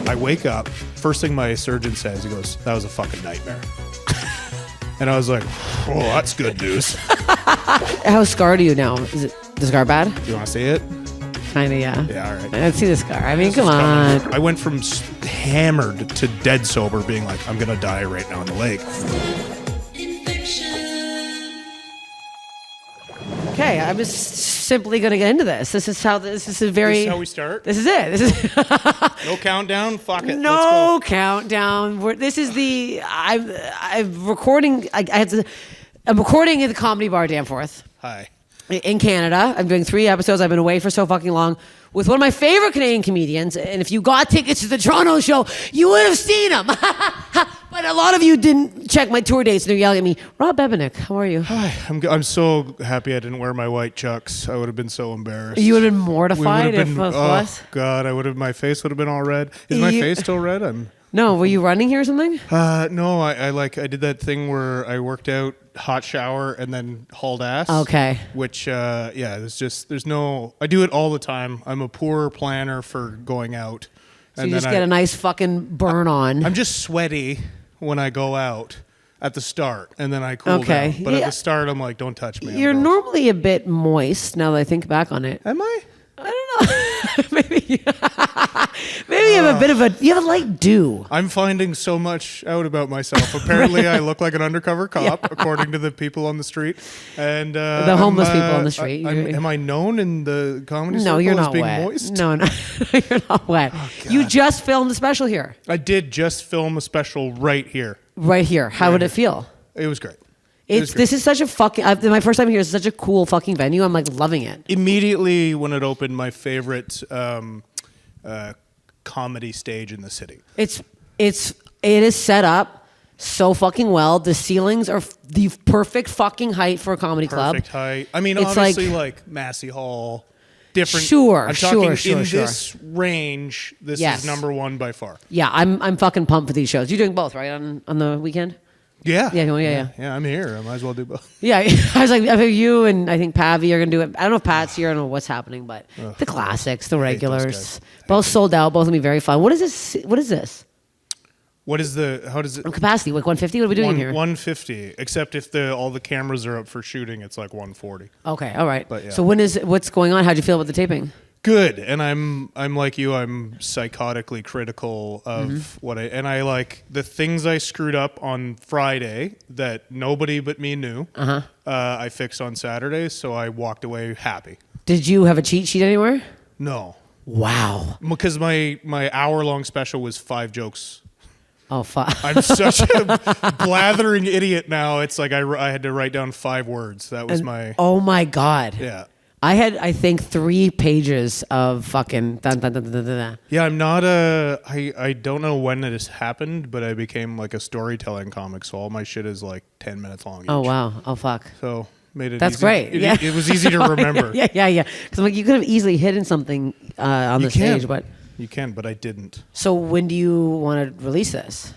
I wake up. First thing my surgeon says, he goes, "That was a fucking nightmare." And I was like, "Oh, that's good news." How scarred are you now? Is it the scar bad? Do you want to see it? Kinda, yeah. Yeah, all right. Let's see the scar. I mean, This come is on. coming. I went from hammered to dead sober, being like, I'm gonna die right now in the lake. Okay, I'm just simply going to get into this. This is how This is how we start. This is it. This is No countdown. Fuck it. no Let's go. countdown. This is the I'm recording. I'm recording at the Comedy Bar Danforth Hi. in Canada. I'm doing 3 episodes. I've been away for so fucking long with one of my favorite Canadian comedians. And if you got tickets to the Toronto show, you would have seen him. But a lot of you didn't check my tour dates and they're yelling at me. Rob Bebenek, how are you? Hi. I'm so happy I didn't wear my white chucks. I would have been so embarrassed. You would have been We mortified would have if been. it was. Oh God, my face would have been all red. Is my face still red? No, were you running here or something? No. I did that thing where I worked out, hot shower, and then hauled ass. Okay. Which there's no. I do it all the time. I'm a poor planner for going out. So you just get a nice fucking burn on. I'm just sweaty when I go out at the start, and then I cool Okay. down. But Yeah. at the start, I'm like, don't touch me. You're I'm gross. normally a bit moist now that I think back on it. Am I? I don't know. Maybe you have a bit of you have a light dew. I'm finding so much out about myself. Apparently, I look like an undercover cop, according to the people on the street. And The homeless people on the street. Am I known in the comedy No, circle you're as not being wet. moist? No, you're not wet. You just filmed a special here. I did just film a special right here. Right here. How would it feel? It was great. This is such a fucking. My first time here is such a cool fucking venue. I'm like loving it. Immediately when it opened, my favorite comedy stage in the city. It is set up so fucking well. The ceilings are the perfect fucking height for a comedy club. Perfect height. I mean, It's obviously, like Massey Hall, different. Sure, I'm talking sure. in this range. This Yes. is number one by far. Yeah, I'm fucking pumped for these shows. You're doing both, right? On the weekend? Yeah. Yeah. I'm here. I might as well do both. Yeah, I was like, I think you and I think Pavi are gonna do it. I don't know if Pat's here. I don't know what's happening, but the classics, the those regulars, guys. both sold out. Both gonna be very fun. What is this? What is this? What is how does it? Capacity, like 150. What are we doing here? 150. Except if all the cameras are up for shooting, it's like 140. Okay, all right. But yeah. So what's going on? How'd you feel about the taping? Good, and I'm like you. I'm psychotically critical of I like the things I screwed up on Friday that nobody but me knew. I fixed on Saturday, so I walked away happy. Did you have a cheat sheet anywhere? No, Wow. because my hour-long special was 5 jokes. Oh, fuck. I'm such a blathering idiot now. It's like I had to write down 5 words. That was my Oh my god. yeah. I had, I think, 3 pages of fucking dun, dun, dun, dun, dun, dun. Yeah, I'm not I don't know when it has happened, but I became like a storytelling comic, so all my shit is like 10 minutes long each. Oh wow. Oh fuck. So made it That's easy. great. Yeah. It was easy to remember. Yeah. Because I'm like, you could have easily hidden something on the stage, but You can, but I didn't. so when do you want to release this?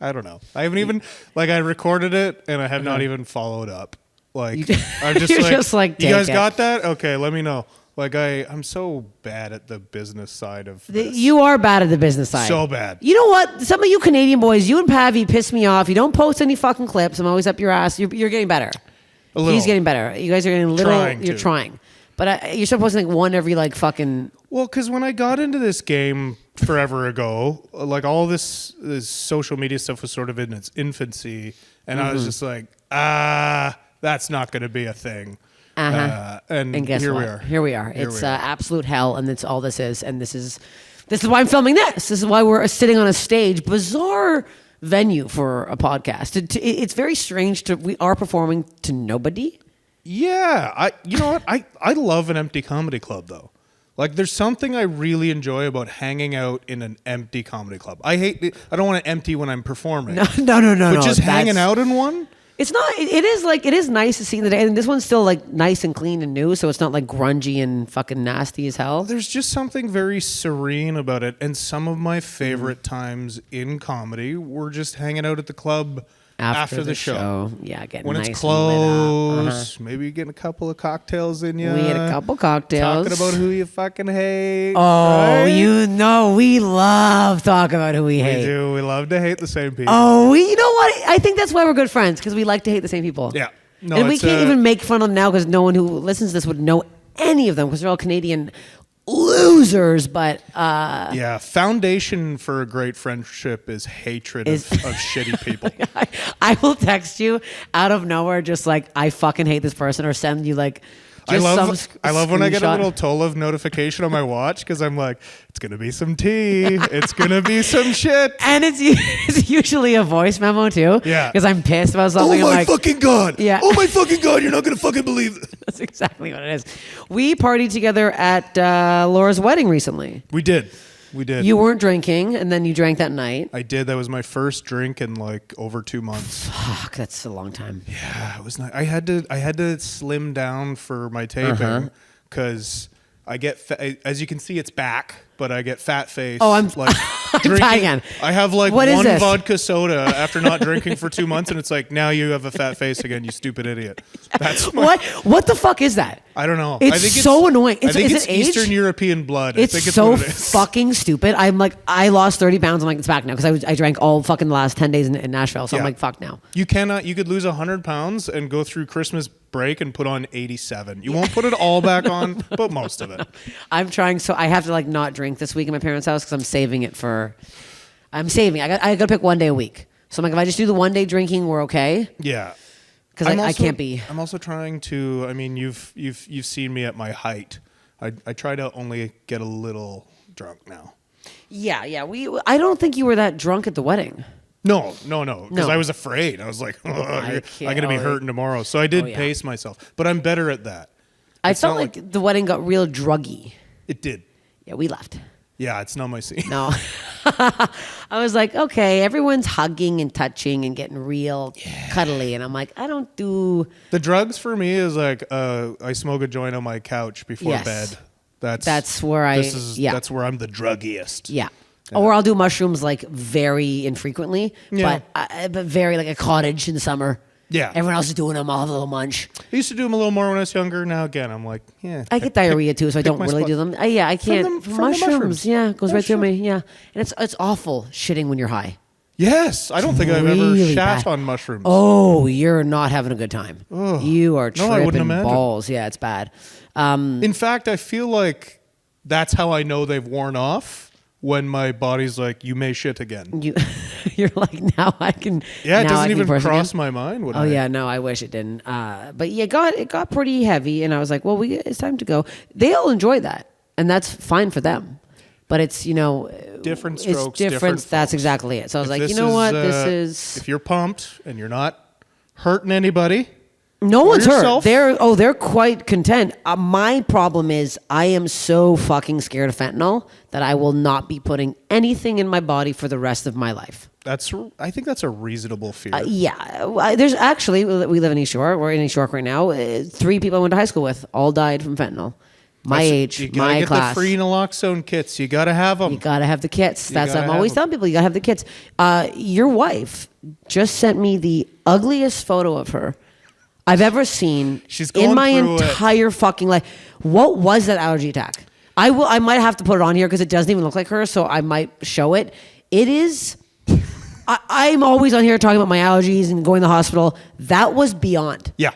I don't know. I haven't even I recorded it and I have not even followed up. Like I'm just You're like, just like, you guys take it. got that? Okay, let me know. Like I'm so bad at the business side of this. You are bad at the business side. So bad. You know what? Some of you Canadian boys, you and Pavi piss me off. You don't post any fucking clips. I'm always up your ass. You're getting better. A little. He's getting better. You guys are getting a little. You're to. trying. But you're supposed to like one every like fucking. Well, because when I got into this game forever ago, like all this social media stuff was sort of in its infancy, and I was just like, that's not going to be a thing. And guess here what? we are. Here we are. It's absolute hell, and that's all this is. And this is why I'm filming this. This is why we're sitting on a stage. Bizarre venue for a podcast. It's very strange. We are performing to nobody. Yeah, you know what? I love an empty comedy club though. Like there's something I really enjoy about hanging out in an empty comedy club. I don't want to empty when I'm performing. No. But just hanging out in one? It's not. It is like it is nice to see the day, and this one's still like nice and clean and new, so it's not like grungy and fucking nasty as hell. There's just something very serene about it, and some of my favorite times in comedy were just hanging out at the club After the show. Yeah, getting when nice it's and lit up. close, maybe getting a couple of cocktails in you. We had a couple cocktails. Talking about who you fucking hate. Oh, right? you know, we love talking about who we hate. We do. We love to hate the same people. Oh, you know what? I think that's why we're good friends, because we like to hate the same people. Yeah. No, and we can't even make fun of them now because no one who listens to this would know any of them because they're all Canadian losers. But yeah, foundation for a great friendship is hatred of shitty people. I will text you out of nowhere, just like I fucking hate this person, or send you like. I love when I get a little Tolev notification on my watch because I'm like, it's gonna be some tea, it's gonna be some shit, and it's usually a voice memo too. Yeah, because I'm pissed about something. Oh my fucking god! Yeah. Oh my fucking god! You're not gonna fucking believe this. That's exactly what it is. We partied together at Laura's wedding recently. We did. You weren't drinking, and then you drank that night. I did. That was my first drink in like over 2 months. Fuck, that's a long time. Yeah, it was nice. I had to slim down for my taping because I get as you can see, it's back, but I get fat face. Oh, I'm like drinking. Again. I have like what one vodka soda after not drinking for 2 months, and it's like, now you have a fat face again, you stupid idiot. That's what the fuck is that? I don't know. I think so annoying. I think it's Eastern European blood. It's I think it's so what it is. fucking stupid. I'm like, I lost 30 pounds. I'm like, it's back now because I drank all fucking the last 10 days in Nashville. So I'm like, fuck now. You could lose 100 pounds and go through Christmas break and put on 87. You won't put it all back on, but most of it. I'm trying. So I have to like not drink this week at my parents' house because I'm saving it for. I'm saving. I got to pick one day a week. So I'm like, if I just do the one day drinking, we're okay. Yeah. Because I can't be. I'm also trying to. I mean, you've seen me at my height. I try to only get a little drunk now. Yeah. I don't think you were that drunk at the wedding. No. Because I was afraid. I was like, I'm going to be hurting tomorrow. So I did pace myself. But I'm better at that. I felt like the wedding got real druggy. It did. Yeah, we left. Yeah, it's not my scene. No. I was like, okay, everyone's hugging and touching and getting real cuddly. And I'm like, I don't do... The drugs for me is like, I smoke a joint on my couch before bed. That's where That's where I'm the druggiest. Yeah. Or I'll do mushrooms like very infrequently, but very like a cottage in the summer. Yeah. Everyone else is doing them. I'll have a little munch. I used to do them a little more when I was younger. Now, again, I'm like, I get diarrhea too, so I don't really do them. I can't. From mushrooms. Yeah, it goes right through me. Yeah. And it's awful shitting when you're high. Yes. I don't think I've ever shat on mushrooms. Oh, you're not having a good time. Ugh. You are tripping imagine. balls. Yeah, it's bad. In fact, I feel like that's how I know they've worn off. When my body's like, you may shit again. You're like, now I can. Yeah, it doesn't even cross my mind. Yeah, no, I wish it didn't. But yeah, it got pretty heavy, and I was like, well, it's time to go. They all enjoy that, and that's fine for them. But it's different strokes, it's different. That's exactly it. So I was like, you know what, this is. If you're pumped and you're not hurting anybody. No one's hurt. They're quite content. My problem is I am so fucking scared of fentanyl that I will not be putting anything in my body for the rest of my life. I think that's a reasonable fear. There's actually, we live in East York. We're in East York right now. 3 people I went to high school with all died from fentanyl. My age, my class. You gotta get the free naloxone kits. You gotta have them. You gotta have the kits. That's what I'm always telling people. You gotta have the kits. Your wife just sent me the ugliest photo of her I've ever seen in my entire fucking life. What was that allergy attack? I might have to put it on here because it doesn't even look like her, so I might show it. It is. I'm always on here talking about my allergies and going to the hospital. That was beyond. Yeah.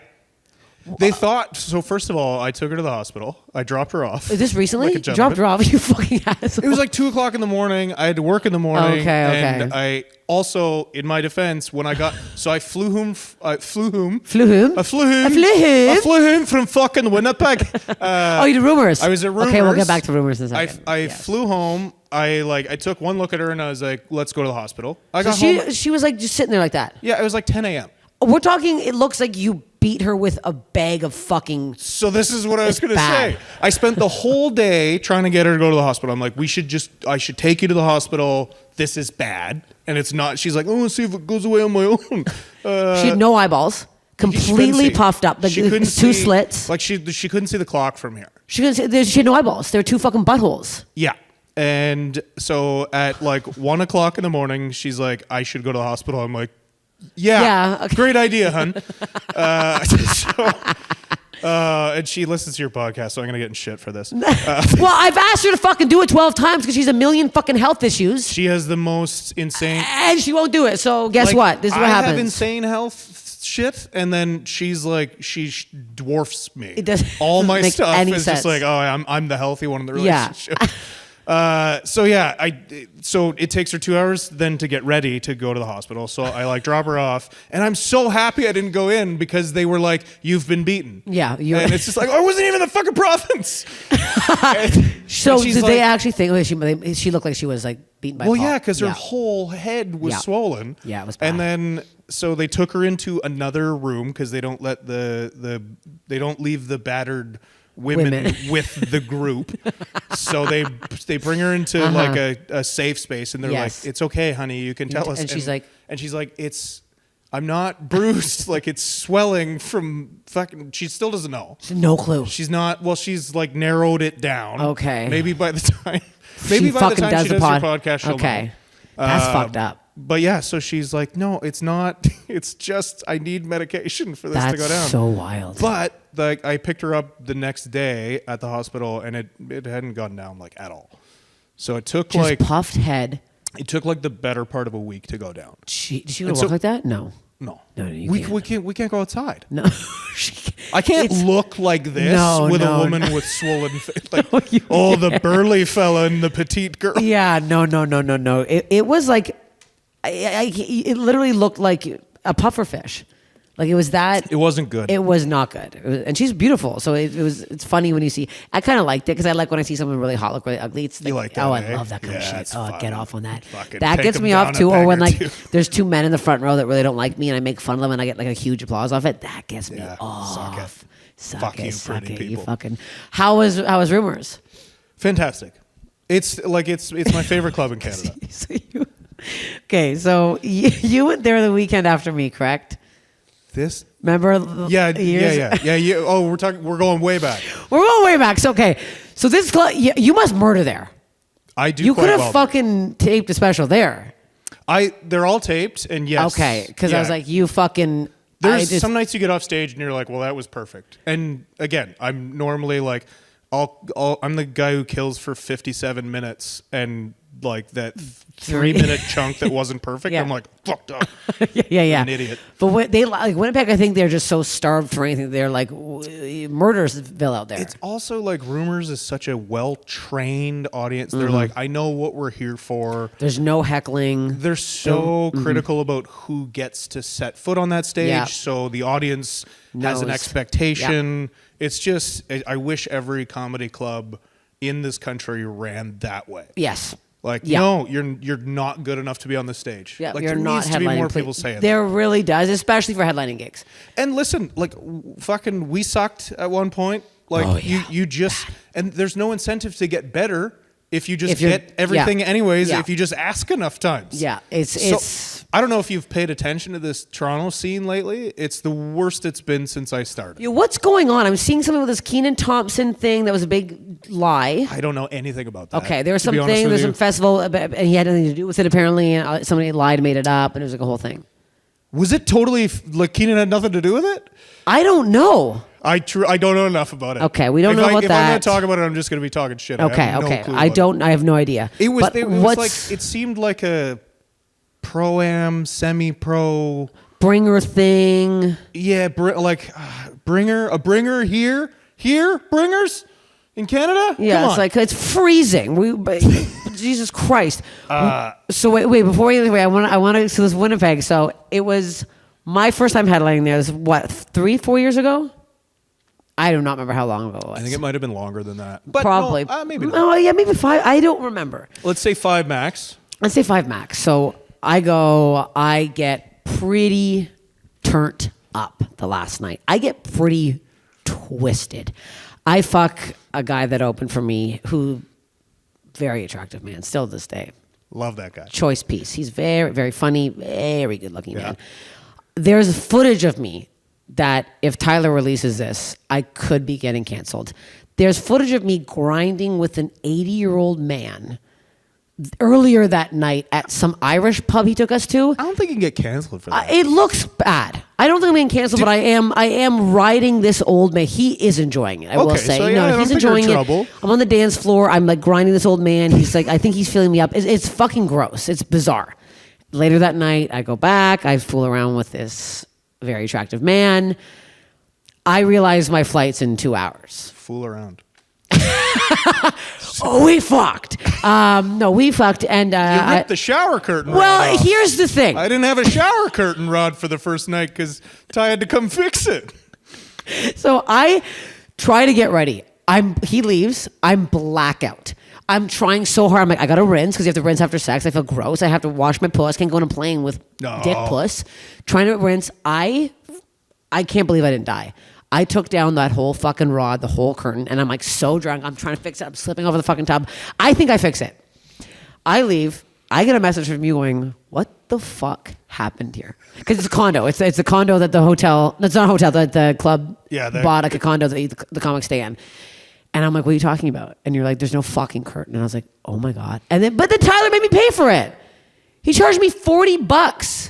They thought, so first of all, I took her to the hospital. I dropped her off. Is this recently? You dropped her off? You fucking asshole. It was like 2:00 in the morning. I had to work in the morning. Okay. And I also, in my defense, when I got, so I flew home from fucking Winnipeg. You did rumors. I was at rumors. Okay, we'll get back to rumors in a second. I flew home. I took one look at her and I was like, let's go to the hospital. She was like just sitting there like that. Yeah, it was like 10 a.m. We're talking, it looks like you beat her with a bag of fucking... So this is what I was going to say. I spent the whole day trying to get her to go to the hospital. I'm like, I should take you to the hospital. This is bad. And it's not. She's like, let's see if it goes away on my own. She had no eyeballs. Completely puffed up. She couldn't see, 2 slits. Like she couldn't see the clock from here. She had no eyeballs. There were 2 fucking buttholes. Yeah. And so at like 1:00 in the morning, she's like, I should go to the hospital. I'm like, Yeah. okay. Great idea, hun. And she listens to your podcast, so I'm going to get in shit for this. Well, I've asked her to fucking do it 12 times because she's a million fucking health issues. She has the most insane... And she won't do it. So guess like, what? This is what I happens. have insane health shit, and then she's like, she dwarfs me. It doesn't all my make stuff any is sense. just like, oh, I'm the healthy one in the Yeah. relationship. So it takes her 2 hours then to get ready to go to the hospital. So I like drop her off, and I'm so happy I didn't go in because they were like, "You've been beaten." Yeah, and it's just like, I wasn't even in the fucking province. So she's did like- they actually think she looked like she was like beaten by? Well, Paul? yeah, because her whole head was Yeah. swollen. Yeah, it was bad. And then so they took her into another room because they don't let they don't leave the battered women with the group. So they bring her into like a safe space, and they're Yes. like, "It's okay, honey, you can tell us." And she's like, I'm not bruised. Like, it's swelling from fucking. She still doesn't know. no clue. She's not. Well, she's like narrowed it down. Okay. Maybe by the time. She Maybe by the fucking time does she the does her pod. podcast, she'll Okay, know. that's fucked up. But yeah, so she's like, no, it's not. It's just I need medication for this to go That's down. so wild. But like, I picked her up the next day at the hospital, and it hadn't gone down like at all. So it took Just like puffed head. it took like the better part of a week to go down. Did she And walk so- like that? No. No, No, you we can't. we can't go outside. No. I can't It's- look like this No, with no, a woman no. with swollen face. Like, No, you the burly fella and the petite girl. Yeah, no. It was like, it literally looked like a puffer fish. Like it was that. It wasn't good. It was not good. And she's beautiful. So it's funny when you see, I kind of liked it because I like when I see someone really hot look really ugly. It's like, You like that, oh, eh? I love that kind of Yeah, shit. it's Oh, fun. get off on that. Fucking That take gets them me down off a too. Or peg when or like two. there's two men in the front row that really don't like me and I make fun of them and I get like a huge applause off it. That gets me Yeah, off. suck it. Suck Fuck it, you, suck pretty it, You people. fucking. How was Rumors? Fantastic. It's like it's my favorite club in Canada. So you went there the weekend after me, correct? This. Remember? Yeah. years- Oh, we're going way back. We're going way back. So okay. So this club, you must murder there. I do. You quite could have well. fucking taped a special there. They're all taped, and yes. Okay, because I yeah. was like, you fucking. There's some nights you get off stage and you're like, well, that was perfect. And again, I'm normally like, I'm the guy who kills for 57 minutes, and like that 3-minute chunk that wasn't perfect, Yeah. I'm like, fucked up. yeah. An idiot. But they like Winnipeg. I think they're just so starved for anything. They're like Murdersville out there. It's also like Rumors is such a well-trained audience. They're Mm-hmm. like, I know what we're here for. There's no heckling. They're so critical about who gets to set foot on that stage. Yeah. So the audience has an Knows. expectation. It's just, I wish every comedy club in this country ran that way. Yes. Like, Yeah. no, you're not good enough to be on the stage. Yeah, like, you're there not needs to be headlining. more people saying that. There really does, especially for headlining gigs. And listen, like, fucking, we sucked at one point. Like, Oh, yeah. you just, and there's no incentive to get better if you just If you're- get everything yeah. anyways, Yeah. if you just ask enough times. Yeah, it's. I don't know if you've paid attention to this Toronto scene lately. It's the worst it's been since I started. Yeah, what's going on? I'm seeing something with this Keenan Thompson thing that was a big lie. I don't know anything about that. Okay, there was to be something. honest with There's you. some festival, and he had nothing to do with it apparently. And somebody lied, made it up, and it was like a whole thing. Was it totally like Keenan had nothing to do with it? I don't know. I don't know enough about it. Okay, we don't know about if I'm that. going to talk about it, I'm just going to be talking shit. I Okay, have no okay. clue I about don't. I have no idea. It was. But It was what's like it seemed like a pro-am, semi-pro. bringer thing? Yeah, bringer here, bringers in Canada. Yeah, Come it's on. like it's freezing. Jesus Christ. So wait. Before we I want to. So this Winnipeg. So it was my first time headlining there. This was, what, 3-4 years ago? I do not remember how long ago it was. I think it might have been longer than that. But Probably. no, maybe not. Oh yeah, maybe 5. I don't remember. Let's say 5 max. Let's say 5 max. So I get pretty turned up the last night. I get pretty twisted. I fuck a guy that opened for me who, very attractive man, still to this day. Love that guy. Choice piece. He's very, very funny, very good looking man. There's footage of me that if Tyler releases this, I could be getting canceled. There's footage of me grinding with an 80-year-old man earlier that night at some Irish pub he took us to. I don't think you can get canceled for that. It looks bad. I don't think I'm being canceled, but I am riding this old man. He is enjoying it. I will say, so yeah, I don't he's think you're in enjoying it. trouble. I'm on the dance floor. I'm like grinding this old man. He's like, I think he's filling me up. It's fucking gross. It's bizarre. Later that night, I go back. I fool around with this very attractive man. I realize my flight's in 2 hours. Fool around. Oh, we fucked. No, we fucked. And You ripped the shower curtain rod well, off. here's the thing. I didn't have a shower curtain rod for the first night because Ty had to come fix it. So I try to get ready. He leaves. I'm blackout. I'm trying so hard. I'm like, I gotta rinse because you have to rinse after sex. I feel gross. I have to wash my puss. Can't go on a plane with dick puss. Trying to rinse. I can't believe I didn't die. I took down that whole fucking rod, the whole curtain, and I'm like so drunk. I'm trying to fix it. I'm slipping over the fucking tub. I think I fix it. I leave. I get a message from you going, what the fuck happened here? Because it's a condo. It's a condo that the hotel, that's not a hotel, that the club bought like a condo that the comics stay in. And I'm like, what are you talking about? And you're like, there's no fucking curtain. And I was like, oh my God. But then Tyler made me pay for it. He charged me $40.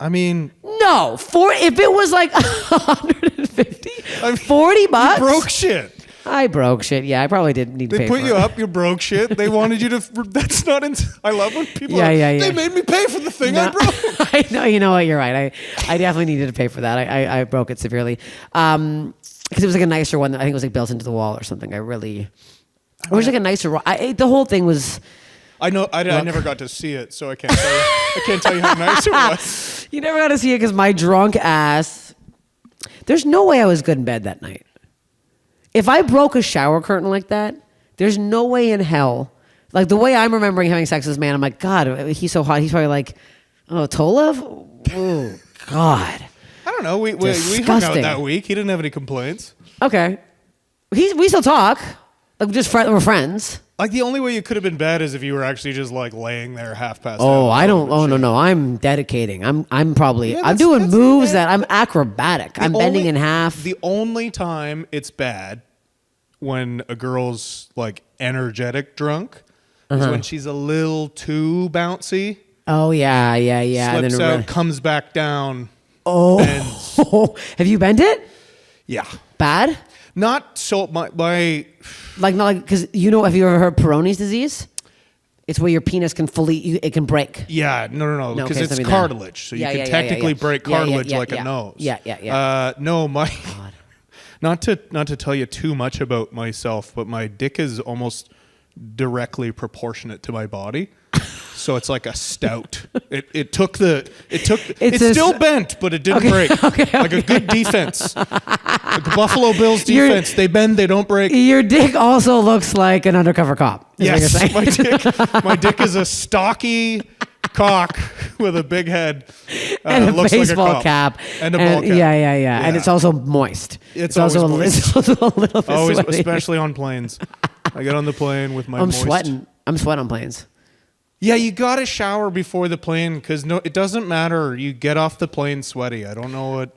I mean, no, if it was like 150, $40. You broke shit. I broke shit. Yeah, I probably didn't need to pay for it. They put you up, you broke shit. They wanted you to, that's not, I love when people they made me pay for the thing I broke. I know, you know what, you're right. I definitely needed to pay for that. I broke it severely. Because it was like a nicer one. I think it was like built into the wall or something. It was like a nicer, the whole thing was. I know. I never got to see it, so I can't tell you. I can't tell you how nice it was. You never got to see it because my drunk ass. There's no way I was good in bed that night. If I broke a shower curtain like that, there's no way in hell. Like the way I'm remembering having sex with this man, I'm like, God, he's so hot. He's probably like, oh, Tolev? Oh, God. I don't know. We hung out that week. He didn't have any complaints. Okay. We still talk. Like we're friends. Like the only way you could have been bad is if you were actually just like laying there half past. Oh, I don't. Oh no. I'm dedicating. I'm probably. I'm doing moves that I'm acrobatic. I'm bending in half. The only time it's bad when a girl's like energetic drunk is when she's a little too bouncy. Oh yeah. Slips out, comes back down. Oh, bends. Have you bent it? Yeah. Bad? Not so my like not like because have you ever heard Peyronie's disease? It's where your penis can it can break. Yeah, no, because it's cartilage, so you can technically break cartilage like a nose. Yeah. No, not to tell you too much about myself, but my dick is almost directly proportionate to my body. So it's like a stout. It's still bent, but it didn't break. Like a good defense. Like the Buffalo Bills defense. They bend, they don't break. Your dick also looks like an undercover cop. Yes, my dick is a stocky cock with a big head. And a looks baseball like a cap. And a ball cap. Yeah. And it's also moist. It's also moist. It's also a little bit always, sweaty. especially on planes. I get on the plane with my I'm moist. sweating. I'm sweating on planes. Yeah, you got to shower before the plane because it doesn't matter. You get off the plane sweaty. I don't know what.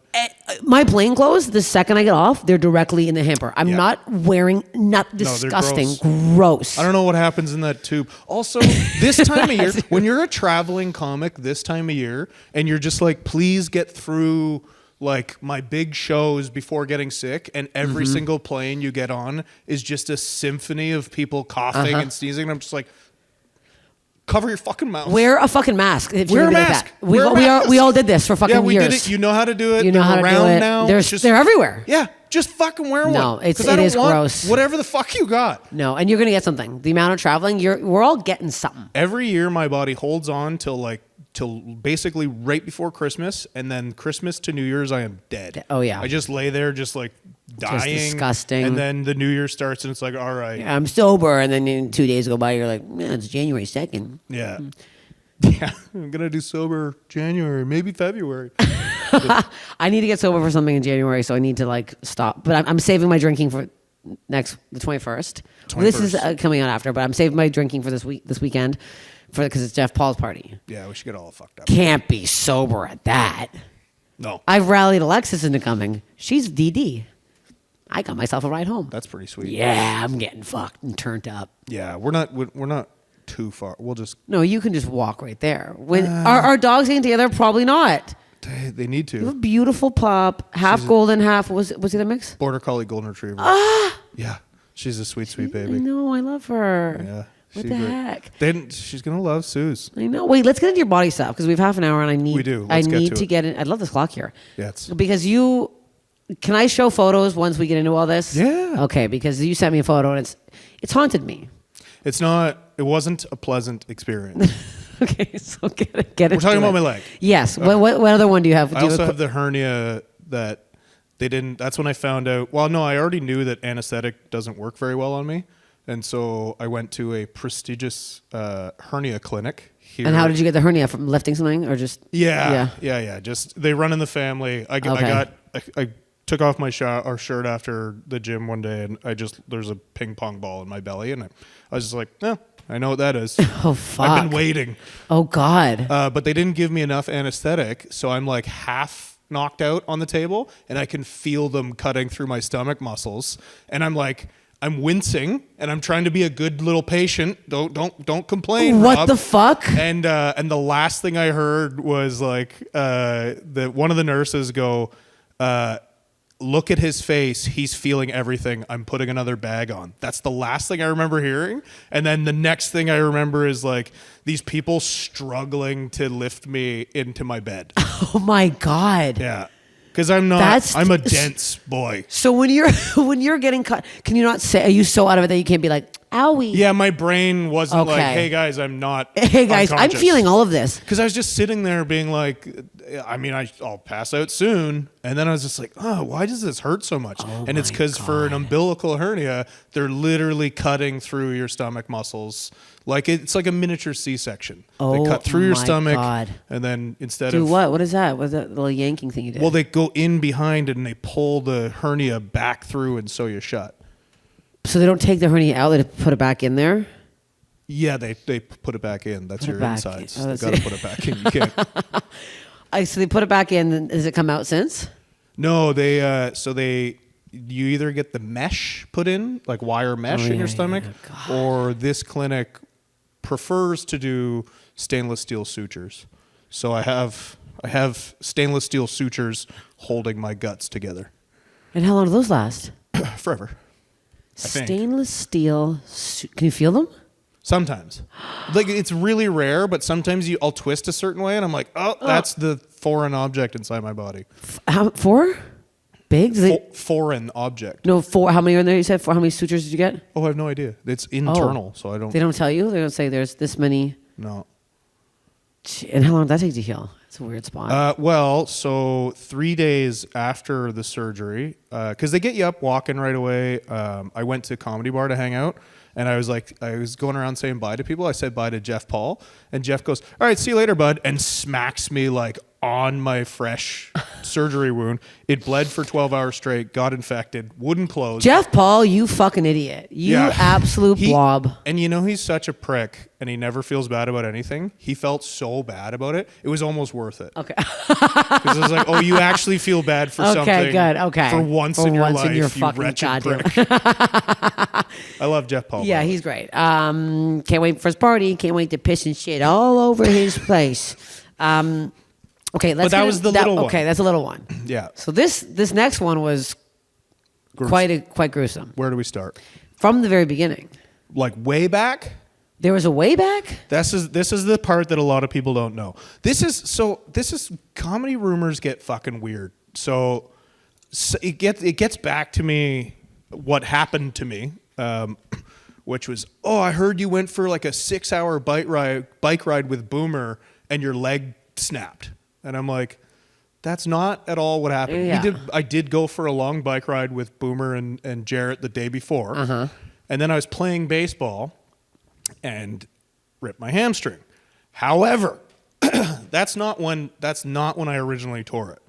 My plane clothes, the second I get off, they're directly in the hamper. I'm not wearing, disgusting, gross. I don't know what happens in that tube. Also, this time of year, when you're a traveling comic this time of year, and you're just like, please get through like my big shows before getting sick, and every single plane you get on is just a symphony of people coughing and sneezing. And I'm just like, cover your fucking mouth. Wear a fucking mask. Wear a mask. We all did this for fucking years. Yeah, we did it. You know how to do it. You know how to do it. Now. They're everywhere. Yeah, just fucking wear one. No, it is gross. Whatever the fuck you got. No, and you're gonna get something. The amount of traveling, we're all getting something. Every year, my body holds on till basically right before Christmas, and then Christmas to New Year's, I am dead. Oh yeah. I just lay there, just like dying. Just disgusting. And then the New Year starts, and it's like, all right. Yeah, I'm sober, and then 2 days go by, you're like, man, it's January 2nd. Yeah. Yeah, I'm gonna do sober January, maybe February. I need to get sober for something in January, so I need to like stop. But I'm saving my drinking for the 21st. This is coming out after, but I'm saving my drinking for this weekend, because it's Jeff Paul's party. Yeah, we should get all fucked up. Can't be sober at that. No, I've rallied Alexis into coming. She's DD. I got myself a ride home. That's pretty sweet. Yeah, I'm getting fucked and turned up. Yeah, we're not. too far. We'll just. No, you can just walk right there. When are dogs getting together? Probably not. They need to. You have a beautiful pup, half golden, half was it a mix? Border Collie Golden Retriever. Yeah, she's a sweet baby. I know, I love her. Yeah. What the heck? She's gonna love Suze. I know. Wait, let's get into your body stuff because we have half an hour and I need. We do. I Let's get need to to it. get in. I love this clock here. Yeah. Because you. Can I show photos once we get into all this? Yeah. Okay, because you sent me a photo and it's haunted me. It's not. It wasn't a pleasant experience. Okay, so get it. We're talking about my leg. Yes. What other one do you have? I also have the hernia that they didn't. That's when I found out. Well, no, I already knew that anesthetic doesn't work very well on me, and so I went to a prestigious hernia clinic here. And how did you get the hernia from lifting something or just? Yeah. Just they run in the family. I took off my shirt after the gym one day, and there's a ping pong ball in my belly, and I was just like, I know what that is. Oh, fuck. I've been waiting. Oh, God. But they didn't give me enough anesthetic, so I'm like half knocked out on the table, and I can feel them cutting through my stomach muscles, and I'm wincing, and I'm trying to be a good little patient. Don't complain. What Rob. the fuck? And the last thing I heard was like one of the nurses go, look at his face. He's feeling everything. I'm putting another bag on. That's the last thing I remember hearing. And then the next thing I remember is like these people struggling to lift me into my bed. Oh my God. Yeah. Because I'm a dense boy. So when you're getting cut, can you not say, are you so out of it that you can't be like, owie? Yeah, my brain wasn't like, Okay. hey guys, I'm not Hey guys, I'm unconscious. feeling all of this. Because I was just sitting there being like, I'll pass out soon. And then I was just like, oh, why does this hurt so much? And it's because for an umbilical hernia, they're literally cutting through your stomach muscles. Like it's like a miniature C-section. They cut through your stomach. God. And then instead Do of... what? What is that? What's that little yanking thing you did? Well, they go in behind it and they pull the hernia back through and sew you shut. So they don't take the hernia out, they put it back in there? Yeah, they put it back in. That's your insides. Oh, They got to put it back in. You can't... So they put it back in. And has it come out since? No, you either get the mesh put in, like wire mesh in your stomach, or this clinic prefers to do stainless steel sutures. So I have stainless steel sutures holding my guts together. And how long do those last? Forever. I think. Stainless steel. Can you feel them? Sometimes. Like it's really rare, but sometimes I'll twist a certain way and I'm like, oh, that's the foreign object inside my body. Four? Big? Foreign object. No, four. How many are in there? You said four. How many sutures did you get? Oh, I have no idea. It's internal, so I don't... They don't tell you? They don't say there's this many? No. And how long did that take to heal? It's a weird spot. Well, so 3 days after the surgery, because they get you up walking right away, I went to Comedy Bar to hang out, and I was going around saying bye to people. I said bye to Jeff Paul, and Jeff goes, all right, see you later, bud, and smacks me like on my fresh surgery wound. It bled for 12 hours straight, got infected, wouldn't close. Jeff Paul, you fucking idiot. You absolute blob. And you know he's such a prick, and he never feels bad about anything. He felt so bad about it. It was almost worth it. Okay. Because it was like, oh, you actually feel bad for something. Okay, good. Okay. For once in your life, you fucking wretched goddamn. prick. I love Jeff Paul. Yeah, he's great. Can't wait for his party. Can't wait to piss and shit all over his place. Okay, let's. But that was the little one. Okay, that's a little one. Yeah. So this next one was Gruesome. quite gruesome. Where do we start? From the very beginning. Like way back? There was a way back? This is the part that a lot of people don't know. This is comedy rumors get fucking weird. So it gets back to me what happened to me, which was, oh, I heard you went for like a 6-hour bike ride with Boomer and your leg snapped. And I'm like, that's not at all what happened. Yeah. I did go for a long bike ride with Boomer and Jarrett the day before. Uh-huh. And then I was playing baseball and ripped my hamstring. However, that's not when I originally tore it.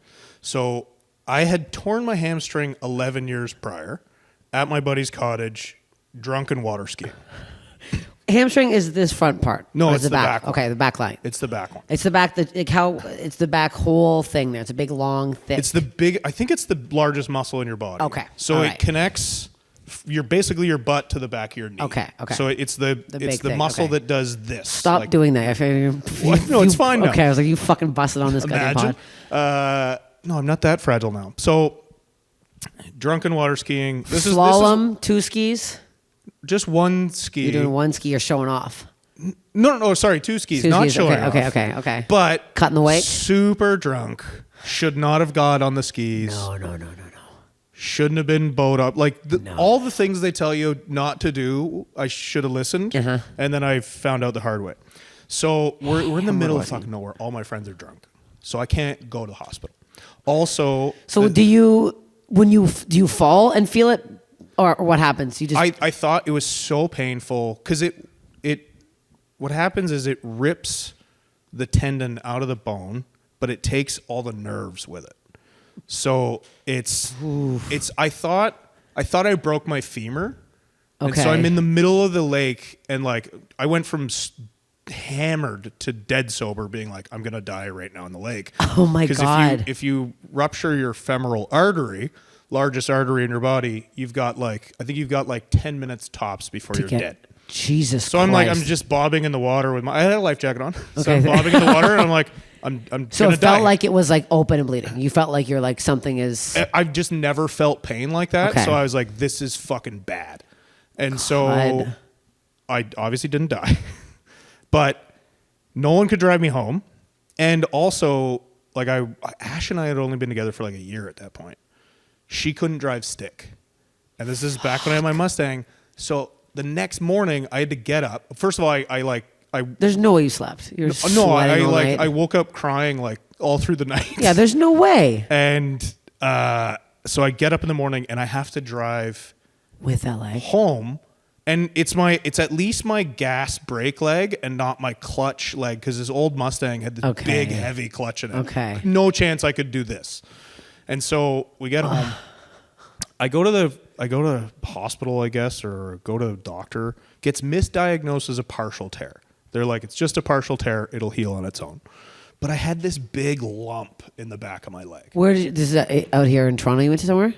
So I had torn my hamstring 11 years prior at my buddy's cottage, drunken water skiing. Hamstring is this front part. No, Or it's the back one. Okay, the back line. It's the back one. It's the back. It's the back whole thing there. It's a big, long, thick. I think it's the largest muscle in your body. Okay. So All it right. connects you're basically your butt to the back of your knee. Okay. So it's the big thing, muscle okay. that does this. Stop doing that. I feel What? No, it's fine now. Okay, I was like, you fucking busted on this Imagine. goddamn pod. No, I'm not that fragile now. So, drunken water skiing. This Slalom, 2 skis. just one ski. You're doing 1 ski. You're showing off. No, sorry, 2 skis. 2 Not skis. showing off. Okay. But Cutting the weight? super drunk. Should not have got on the skis. No. Shouldn't have been bowed up. Like all the things they tell you not to do, I should have listened. Uh-huh. And then I found out the hard way. So we're in the middle of fucking nowhere. All my friends are drunk. So I can't go to the hospital. Also, So do you fall and feel it, or what happens? You just I thought it was so painful because what happens is it rips the tendon out of the bone, but it takes all the nerves with it. So I thought I broke my femur. And so I'm in the middle of the lake and like I went from hammered to dead sober, being like, I'm gonna die right now in the lake. Oh my God. If you rupture your femoral artery, largest artery in your body, you've got like 10 minutes tops before you're dead. Jesus. So I'm like, I'm just bobbing in the water with I had a life jacket on. So Okay. I'm bobbing in the water and I'm like, I'm So gonna it felt die. like it was like open and bleeding. You felt like you're like something is. I've just never felt pain like that. Okay. So I was like, this is fucking bad. And so God. I obviously didn't die, but no one could drive me home. And also like Ash and I had only been together for like a year at that point. She couldn't drive stick. And this is back when I had my Mustang. So the next morning I had to get up. First of all, I There's no way you slept. You're sweating all night. I woke up crying like all through the night. Yeah, there's no way. And so I get up in the morning and I have to drive With that leg. home, and it's at least my gas brake leg and not my clutch leg, because this old Mustang had this big heavy clutch in it. Okay. No chance I could do this. And so we get home. I go to the hospital, I guess, or go to a doctor. Gets misdiagnosed as a partial tear. They're like, it's just a partial tear. It'll heal on its own. But I had this big lump in the back of my leg. This is out here in Toronto? You went to somewhere?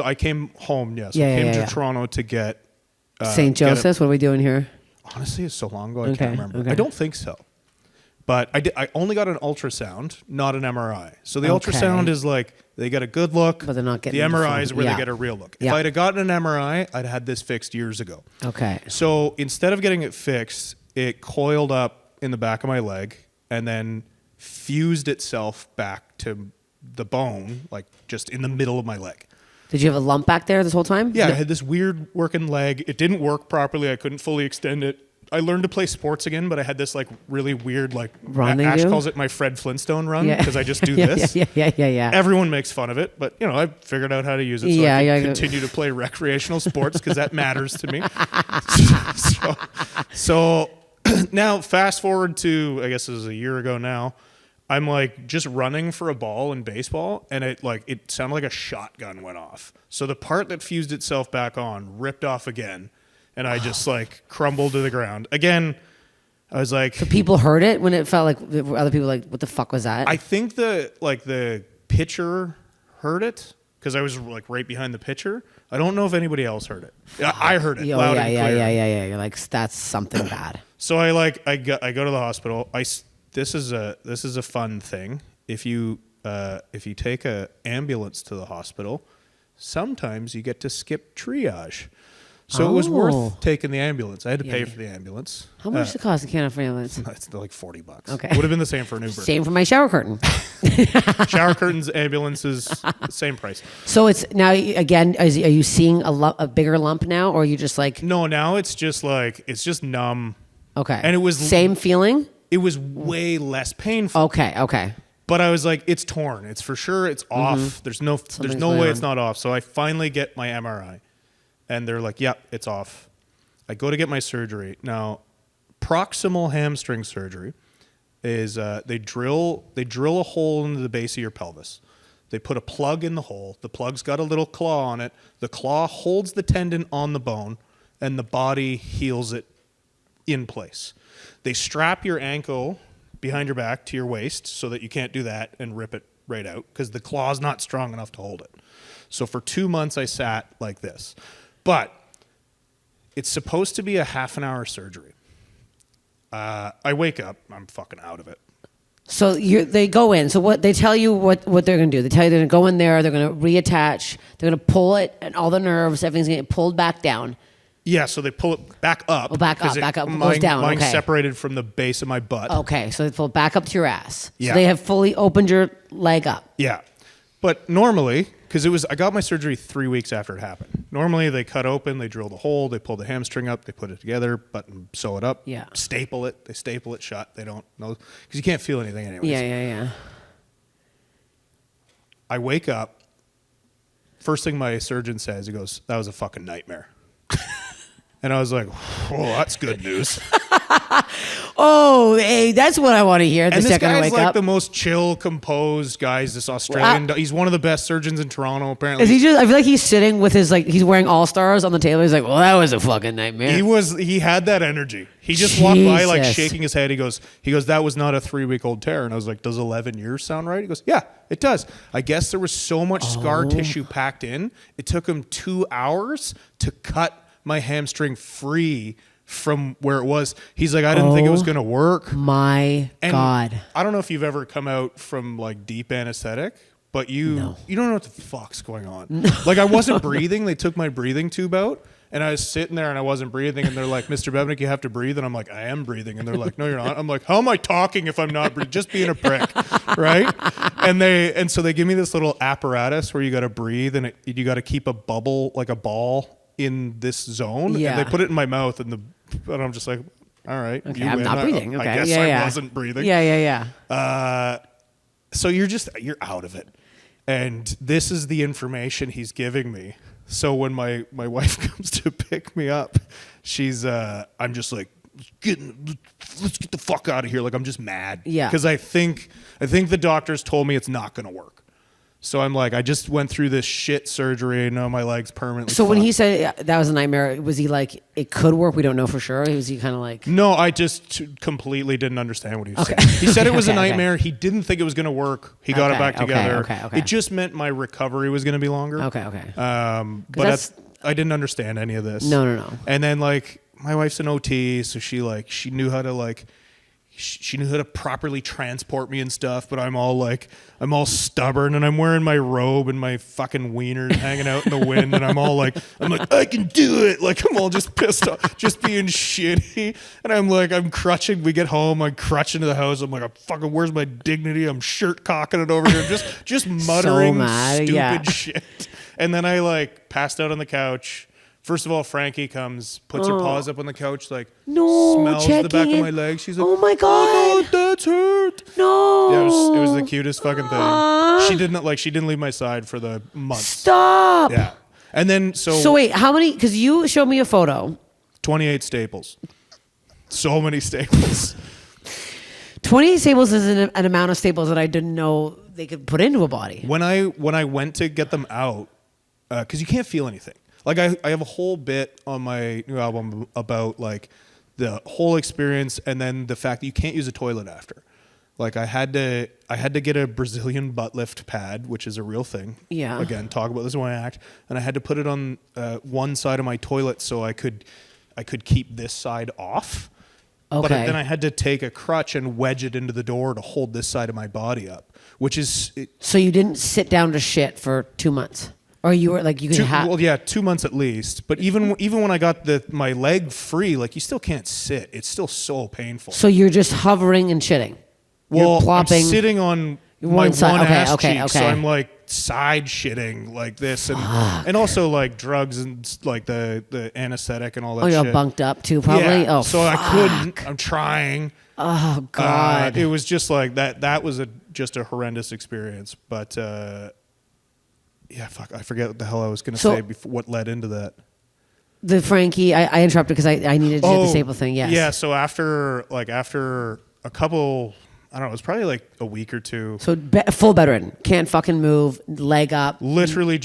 I came home, yes. Yeah, I came yeah. to Toronto to get St. Joseph's? What are we doing here? Honestly, it's so long ago, I Okay, can't remember. okay. I don't think so. But I only got an ultrasound, not an MRI. So the Okay. ultrasound is like, they get a good look. But they're not getting the the MRI full- is where yeah. they get a real look. Yeah. If I'd have gotten an MRI, I'd had this fixed years ago. Okay. So instead of getting it fixed, it coiled up in the back of my leg and then fused itself back to the bone, like just in the middle of my leg. Did you have a lump back there this whole time? Yeah, I had this weird working leg. It didn't work properly. I couldn't fully extend it. I learned to play sports again, but I had this like really weird like Run they Ash do? calls it my Fred Flintstone run Yeah. because I just do yeah, this. Yeah. Everyone makes fun of it, but I figured out how to use it so I can continue to play recreational sports because that matters to me. so now fast forward to, I guess it was a year ago now, I'm like just running for a ball in baseball and it sounded like a shotgun went off. So the part that fused itself back on ripped off again and I just like crumbled to the ground. Again, I was like... So people heard it when it felt like other people like, what the fuck was that? I think the pitcher heard it because I was like right behind the pitcher. I don't know if anybody else heard it. I heard it loud and clear. Yeah. You're like, that's something bad. So I go to the hospital. This is a fun thing. If you take a ambulance to the hospital, sometimes you get to skip triage. So it was worth taking the ambulance. I had to pay for the ambulance. How much does it cost? I can't afford ambulance. It's like $40. Okay. Would have been the same for an Uber. Same for my shower curtain. Shower curtains, ambulances, same price. So it's now again. Are you seeing a bigger lump now, or are you just like? No, now it's just numb. Okay. And it was same feeling. It was way less painful. Okay. But I was like, it's torn. It's for sure. It's off. There's no way it's not off. So I finally get my MRI. And they're like, yep, it's off. I go to get my surgery. Now, proximal hamstring surgery is they drill a hole into the base of your pelvis. They put a plug in the hole. The plug's got a little claw on it. The claw holds the tendon on the bone, and the body heals it in place. They strap your ankle behind your back to your waist so that you can't do that and rip it right out because the claw's not strong enough to hold it. So for 2 months, I sat like this. But it's supposed to be a half an hour surgery. I wake up, I'm fucking out of it. So they go in. So what they tell you what they're going to do. They tell you they're going to go in there. They're going to reattach. They're going to pull it, and all the nerves, everything's going to get pulled back down. Yeah, so they pull it back up. Oh, back up. Goes down. Mine's Okay. separated from the base of my butt. Okay, so they pull it back up to your ass. Yeah. So they have fully opened your leg up. Yeah. But normally, because I got my surgery 3 weeks after it happened. Normally, they cut open, they drill the hole, they pull the hamstring up, they put it together, button, sew it up, Yeah. staple it. They staple it shut. They don't know because you can't feel anything anyways. Yeah. I wake up. First thing my surgeon says, he goes, "That was a fucking nightmare." And I was like, "Oh, that's good news." Oh, hey, that's what I want to hear. The And this second I guy's wake like up. the most chill, composed guy. This Australian. He's one of the best surgeons in Toronto, apparently. Is he just? I feel like he's sitting with his he's wearing All Stars on the table. He's like, well, that was a fucking nightmare. He had that energy. He just walked by like Jesus. shaking his head. He goes, that was not a 3-week-old tear. And I was like, does 11 years sound right? He goes, yeah, it does. I guess there was so much scar tissue packed in. It took him 2 hours to cut my hamstring free from where it was. He's like, I didn't think it was going to work. My And God. I don't know if you've ever come out from like deep anesthetic, but you don't know what the fuck's going on. Like I wasn't breathing. They took my breathing tube out and I was sitting there and I wasn't breathing. And they're like, Mr. Bebenek, you have to breathe. And I'm like, I am breathing. And they're like, no, you're not. I'm like, how am I talking if I'm not breathing? Just being a prick. Right. And so they give me this little apparatus where you got to breathe and you got to keep a bubble, like a ball in this zone. Yeah. And they put it in my mouth and I'm just like, all right. Okay, you I'm win. not breathing. Okay. I guess I wasn't breathing. Yeah. So you're out of it. And this is the information he's giving me. So when my wife comes to pick me up, I'm just like, let's get the fuck out of here. Like I'm just mad. Yeah. Because I think the doctors told me it's not going to work. So I'm like, I just went through this shit surgery. Now my leg's permanently So when fucked. he said that was a nightmare, was he like, it could work? We don't know for sure. Was he kind of like? No, I just completely didn't understand what he was saying. He said it was a nightmare. He didn't think it was going to work. He got it back together. Okay. It just meant my recovery was going to be longer. Okay. But I didn't understand any of this. No. And then like my wife's an OT, so she knew how to she knew how to properly transport me and stuff, but I'm all stubborn and I'm wearing my robe and my fucking wieners hanging out in the wind and I'm like, I can do it. Like I'm all just pissed off, just being shitty. And I'm crutching. We get home, I'm crutching to the house. I'm like, fucking, where's my dignity? I'm shirt cocking it over here. Just muttering stupid shit. And then I passed out on the couch. First of all, Frankie comes, puts her paws up on the couch, like smells the back of my leg. She's like, oh my God. Oh no, that's hurt. No. Yeah, it was the cutest fucking thing. She didn't leave my side for the months. Stop. Yeah. And then So wait, how many? Because you showed me a photo. 28 staples. So many staples. 28 staples is an amount of staples that I didn't know they could put into a body. When I went to get them out, because you can't feel anything. Like I have a whole bit on my new album about like the whole experience and then the fact that you can't use a toilet after. Like I had to get a Brazilian butt lift pad, which is a real thing. Yeah. Again, talk about this when I act. And I had to put it on one side of my toilet so I could keep this side off. Okay. But then I had to take a crutch and wedge it into the door to hold this side of my body up, which is... So you didn't sit down to shit for 2 months? Or you were like, you could have... Well, yeah, 2 months at least. But even when I got my leg free, like you still can't sit. It's still so painful. So you're just hovering and shitting? Well, you're plopping. I'm sitting on One my side. one Okay, ass okay, cheek, okay. so I'm like side shitting like this, and also like drugs and like the anesthetic and all that. Oh, you're shit. bunked up too, probably. Yeah, Oh, so fuck. I couldn't. I'm trying. Oh God. It was just like that. That was just a horrendous experience. But yeah, fuck. I forget what the hell I was going to say before. What led into that? The Frankie, I interrupted because I needed to do the staple thing. Yes. Yeah. So after a couple, I don't know, it was probably like a week or two. So full bedridden, can't fucking move, leg up. Literally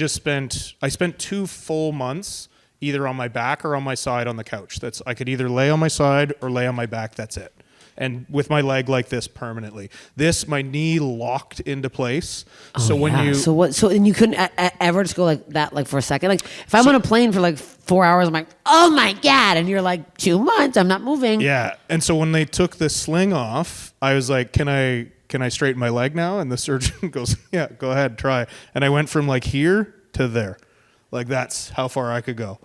I spent 2 full months either on my back or on my side on the couch. I could either lay on my side or lay on my back. That's it. and with my leg like this permanently. This, my knee locked into place. So and you couldn't ever just go like that, like for a second. Like if I'm on a plane for like 4 hours, I'm like, oh my God, and you're like 2 months, I'm not moving. Yeah, and so when they took the sling off, I was like, can I straighten my leg now? And the surgeon goes, yeah, go ahead, try. And I went from like here to there. Like that's how far I could go.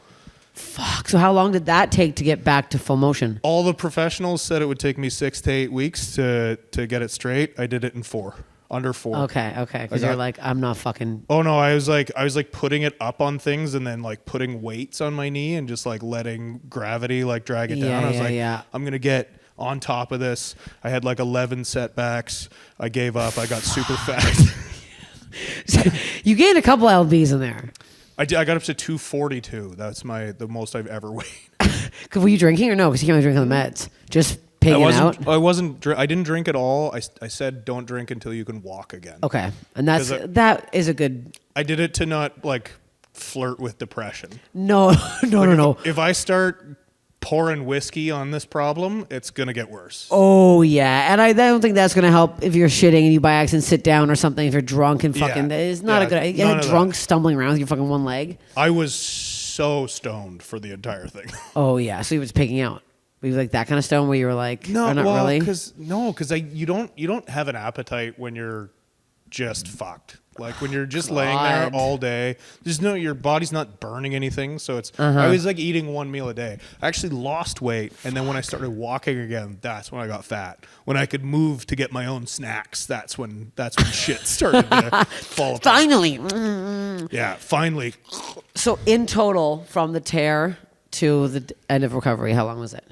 Fuck. So how long did that take to get back to full motion? All the professionals said it would take me 6 to 8 weeks to get it straight. I did it in 4. Under 4. Okay. Because you're like, I'm not fucking. Oh no, I was like putting it up on things and then like putting weights on my knee and just like letting gravity like drag it down. I was I'm gonna get on top of this. I had like 11 setbacks. I gave up. I got super fat. You gained a couple lbs in there. I got up to 242. That's the most I've ever weighed. Were you drinking or no? Because you can't drink on the meds. Just pigging out. I didn't drink at all. I said don't drink until you can walk again. Okay, and that is a good. I did it to not like flirt with depression. No. If I start pouring whiskey on this problem, it's gonna get worse. Oh yeah, and I don't think that's gonna help if you're shitting and you by accident sit down or something. If you're drunk and fucking, it's not a good idea. You're drunk, stumbling around with your fucking one leg. I was so stoned for the entire thing. Oh yeah, so you was pigging out. Were you like that kind of stone where you were like, no, not really? Because you don't have an appetite when you're just fucked. Like when you're just laying there all day, your body's not burning anything. So it's, I was like eating 1 meal a day. I actually lost weight. And then when I started walking again, that's when I got fat. When I could move to get my own snacks, that's when shit started to fall apart. Finally. Yeah, finally. So in total, from the tear to the end of recovery, how long was it?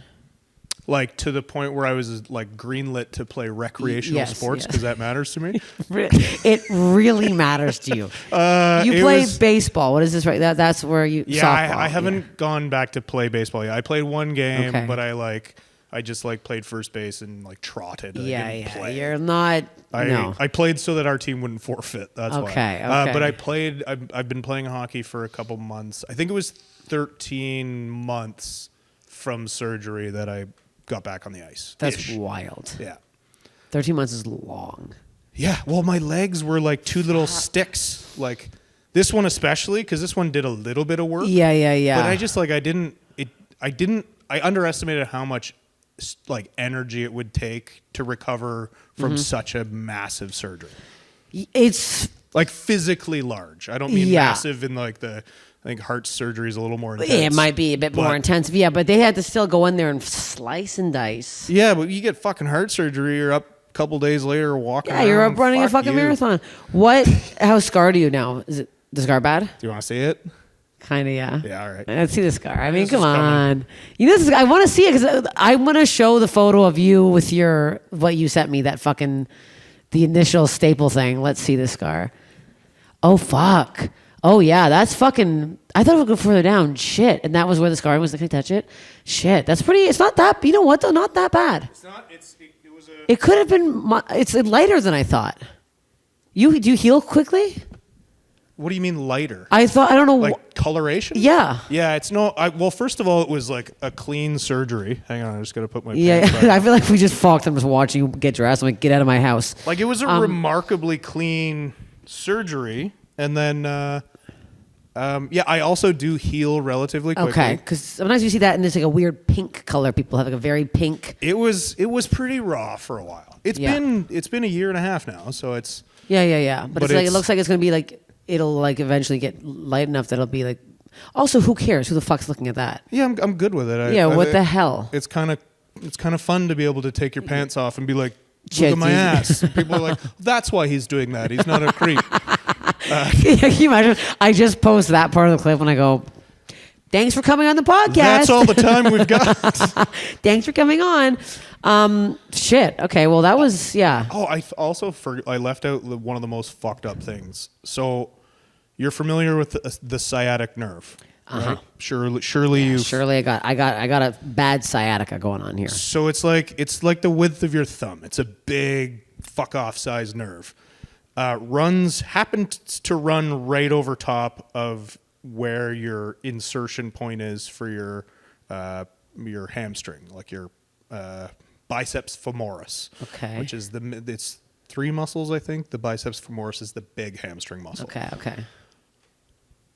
Like to the point where I was like greenlit to play recreational sports because that matters to me. It really matters to you. You play baseball. What is this? Right? That's where you. Yeah, softball. I haven't gone back to play baseball yet. I played one game, but I just like played first base and like trotted. Play. You're not. I played so that our team wouldn't forfeit. That's why. Okay. But I played. I've been playing hockey for a couple months. I think it was 13 months from surgery that I got back on the ice. That's wild. Yeah. 13 months is long. Yeah. Well, my legs were like two little sticks. Like this one especially, because this one did a little bit of work. Yeah. But I just like, I underestimated how much like energy it would take to recover from such a massive surgery. It's like physically large. I don't mean massive in like I think heart surgery is a little more intense. It might be a bit more intense. Yeah, but they had to still go in there and slice and dice. Yeah, but you get fucking heart surgery, you're up a couple days later walking around. Yeah, you're up running a fucking marathon. How scarred are you now? Is it the scar bad? Do you want to see it? Kind of, yeah. Yeah, all right. Let's see the scar. I mean, come on. You know, I want to see it because I want to show the photo of you with what you sent me, that fucking, the initial staple thing. Let's see the scar. Oh, fuck. Oh, yeah, that's fucking... I thought it would go further down. Shit. And that was where the scarring was. Can I touch it? Shit. That's pretty... It's not that... You know what, though? Not that bad. It's not... It was a... It could have been... It's lighter than I thought. Do you heal quickly? What do you mean lighter? I don't know... Like coloration? Yeah. Yeah, it's no... well, first of all, it was like a clean surgery. Hang on, I just got to put my... Yeah, I feel like we just fucked. I'm just watching you get dressed. I'm like, get out of my house. Like, it was a remarkably clean surgery. And then, I also do heal relatively quickly. Okay, because sometimes you see that and it's like a weird pink color. People have like a very pink. It was pretty raw for a while. It's been a year and a half now, so it's. Yeah. But it's like, it looks like it's gonna be like it'll like eventually get light enough that it'll be like. Also, who cares? Who the fuck's looking at that? Yeah, I'm good with it. What the hell? It's kind of fun to be able to take your pants off and be like, look at my ass. People are like, that's why he's doing that. He's not a creep. Can you imagine? I just post that part of the clip when I go, thanks for coming on the podcast. That's all the time we've got. Thanks for coming on. Shit. Okay. Well, that was, yeah. Oh, I left out one of the most fucked up things. So you're familiar with the sciatic nerve. Right? Surely I got a bad sciatica going on here. So it's like the width of your thumb. It's a big fuck off size nerve. Happens to run right over top of where your insertion point is for your hamstring, like your biceps femoris. Okay. Which is it's 3 muscles, I think. The biceps femoris is the big hamstring muscle. Okay.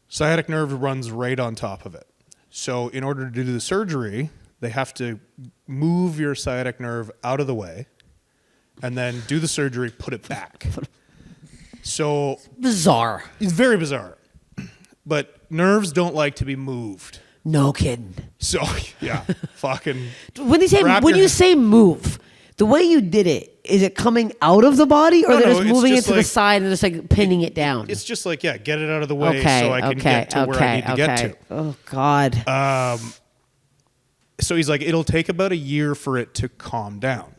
Sciatic nerve runs right on top of it. So in order to do the surgery, they have to move your sciatic nerve out of the way and then do the surgery, put it back. So Bizarre. it's very bizarre. But nerves don't like to be moved. No kidding. So yeah, fucking. When you say move, the way you did it, is it coming out of the body, or they're just moving it to the side and just like pinning it down? It's just like, yeah, get it out of the way so I can get to where I need to get to. Oh God. So he's like, it'll take about a year for it to calm down.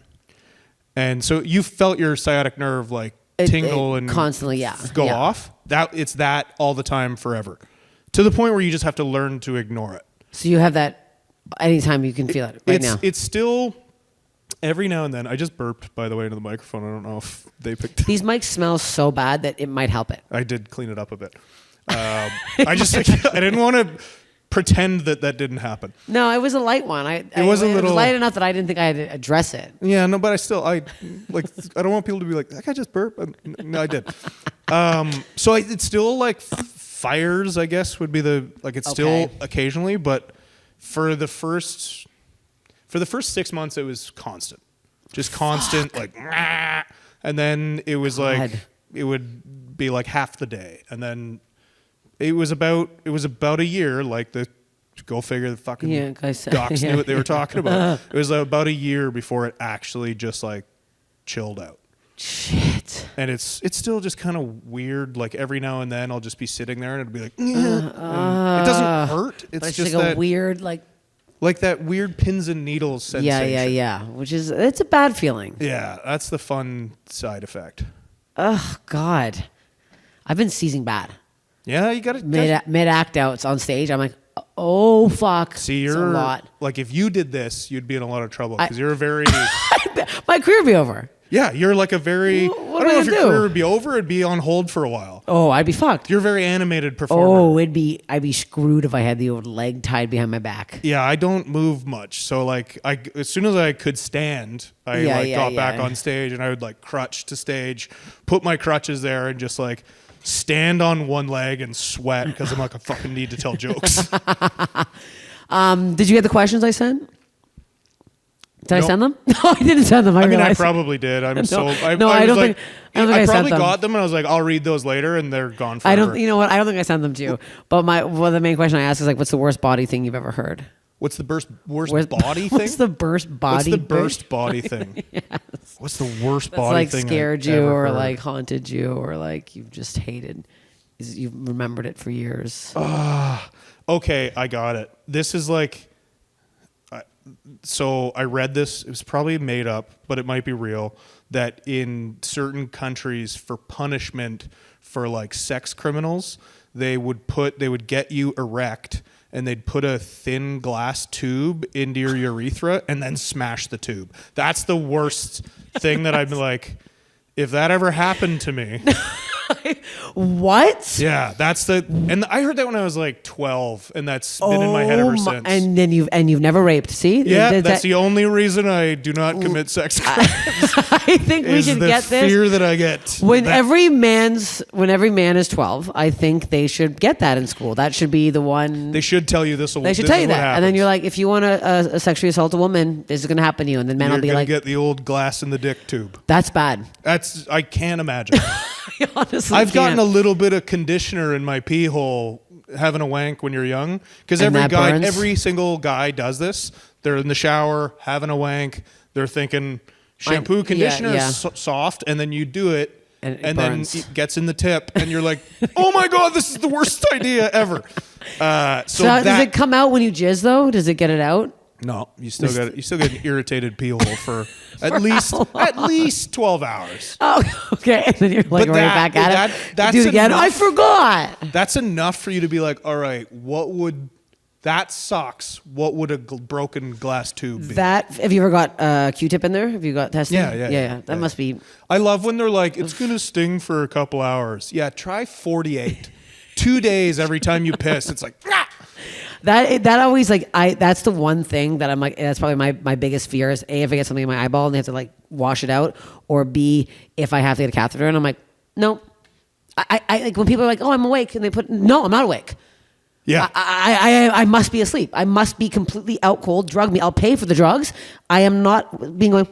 And so you felt your sciatic nerve like tingle and constantly, go off. It's that all the time forever, to the point where you just have to learn to ignore it. So you have that anytime you can feel it now. It's still every now and then. I just burped, by the way, into the microphone. I don't know if they picked it. These mics smell so bad that it might help it. I did clean it up a bit. I didn't want to pretend that didn't happen. No, it was a light one. It was light enough that I didn't think I had to address it. Yeah, no, but I don't want people to be like, that guy just burped. No, I did. So it's still like fires, I guess, would be it's still occasionally, but for the first 6 months, it was constant. Just constant, and then it was like, it would be like half the day. And then it was about a year, go figure, the fucking docs knew what they were talking about. It was about a year before it actually just like chilled out. Shit. And it's still just kind of weird. Like every now and then I'll just be sitting there and it'll be like, it doesn't hurt. It's just like that a weird, like that weird pins and needles sensation. Yeah. It's a bad feeling. Yeah, that's the fun side effect. Oh God, I've been seizing bad. Yeah, you got to mid act outs on stage. I'm like, oh fuck. See, you're a lot. Like if you did this, you'd be in a lot of trouble because you're a very. My career would be over. Yeah, you're like a very. What I don't know if your career would be over. It'd be on hold for a while. Oh, I'd be fucked. You're a very animated performer. Oh, I'd be screwed if I had the old leg tied behind my back. Yeah, I don't move much. So like, as soon as I could stand, I got back on stage and I would like crutch to stage, put my crutches there, and just like stand on one leg and sweat because I'm like, I fucking need to tell jokes. Did you get the questions I sent? Did I send them? No, I didn't send them. I probably did. I don't think I probably got them, and I was like, I'll read those later, and they're gone forever. You know what? I don't think I sent them to you. But the main question I asked is like, what's the worst body thing you've ever heard? What's the worst body thing? What's the worst body? What's the burst body thing? Yes. What's the worst That's body like thing? Scared you, or like haunted you, or like you've just hated. You've remembered it for years. Okay, I got it. This is like. So I read this, it was probably made up, but it might be real, that in certain countries for punishment for like sex criminals, they would get you erect and they'd put a thin glass tube into your urethra and then smash the tube. That's the worst thing that I'd be like, if that ever happened to me. What? Yeah, and I heard that when I was like 12, and that's been in my head ever since. And then you've never raped. See? Yeah, that's the only reason I do not commit sex crimes. I think we should get this. The fear that I get. When every man is 12, I think they should get that in school. That should be the one. They should tell you this. They should tell you that, and then you're like, if you want to sexually assault a woman, this is going to happen to you, and then men will be like, get the old glass in the dick tube. That's bad. I can't imagine. Honestly, I've gotten a little bit of conditioner in my pee hole having a wank when you're young, because every single guy does this. They're in the shower having a wank. They're thinking shampoo, conditioner is soft, and then you do it, and then it gets in the tip, and you're like, oh my god, this is the worst idea ever. So does it come out when you jizz though? Does it get it out? No, you still get an irritated pee hole for at least 12 hours. Oh, okay. And then you're like back at it. That's do it again. I forgot. That's enough for you to be like, all right, that sucks. What would a broken glass tube be? Have you ever got a Q-tip in there? Have you got tested? Yeah. That must be. I love when they're like, it's going to sting for a couple hours. Yeah, try 48. 2 days every time you piss. It's like, ah! That always like that's the one thing that I'm like, that's probably my biggest fear is A, if I get something in my eyeball and they have to like wash it out, or B, if I have to get a catheter, and I'm like, no. I like when people are like, oh, I'm awake, and they put, no, I'm not awake. Yeah. I must be asleep. I must be completely out cold. Drug me. I'll pay for the drugs. I am not being going,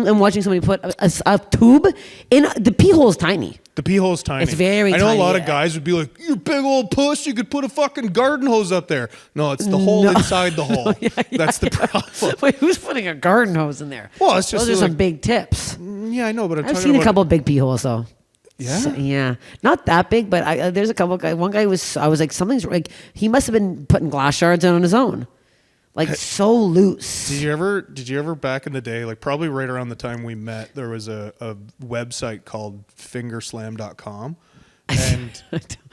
and watching somebody put a tube in. The pee hole is tiny. The pee hole's tiny. It's very tiny. I know tiny, a lot of guys would be like, you big old puss, you could put a fucking garden hose up there. No, it's the hole inside the hole. That's the problem. Wait, who's putting a garden hose in there? Well, it's just those are like, some big tips. Yeah, I know, but I've seen a couple of big pee holes though. Yeah, so, yeah, not that big, but there's a couple of guys. One guy I was like, something's like, he must have been putting glass shards in on his own, like so loose. Did you ever back in the day, like probably right around the time we met, there was a website called fingerslam.com, and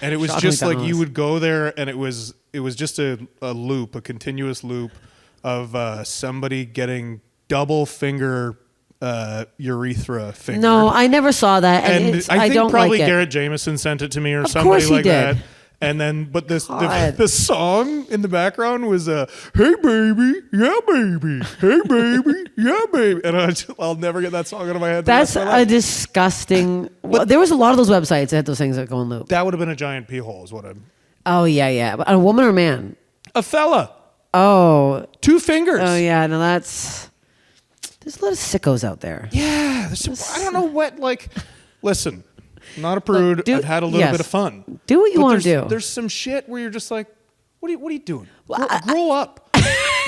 it was just like you would go there and it was just a loop, a continuous loop of somebody getting double finger urethra finger. No, I never saw that, and I think don't probably like Garrett Jameson sent it to me or of somebody like did. that. And then, but the song in the background was "Hey baby, yeah baby, hey baby, yeah baby," and I'll never get that song out of my head. That's a disgusting. Well, there was a lot of those websites that had those things that go in loop. That would have been a giant pee hole, is what I'm. Oh yeah. But a woman or a man? A fella. Oh, 2 fingers. Oh yeah, no, that's. There's a lot of sickos out there. Yeah, I don't know what. Like, listen, I'm not a prude. I've had a little bit of fun. Do what you want to do. There's some shit where you're just like, what are you doing? Grow up.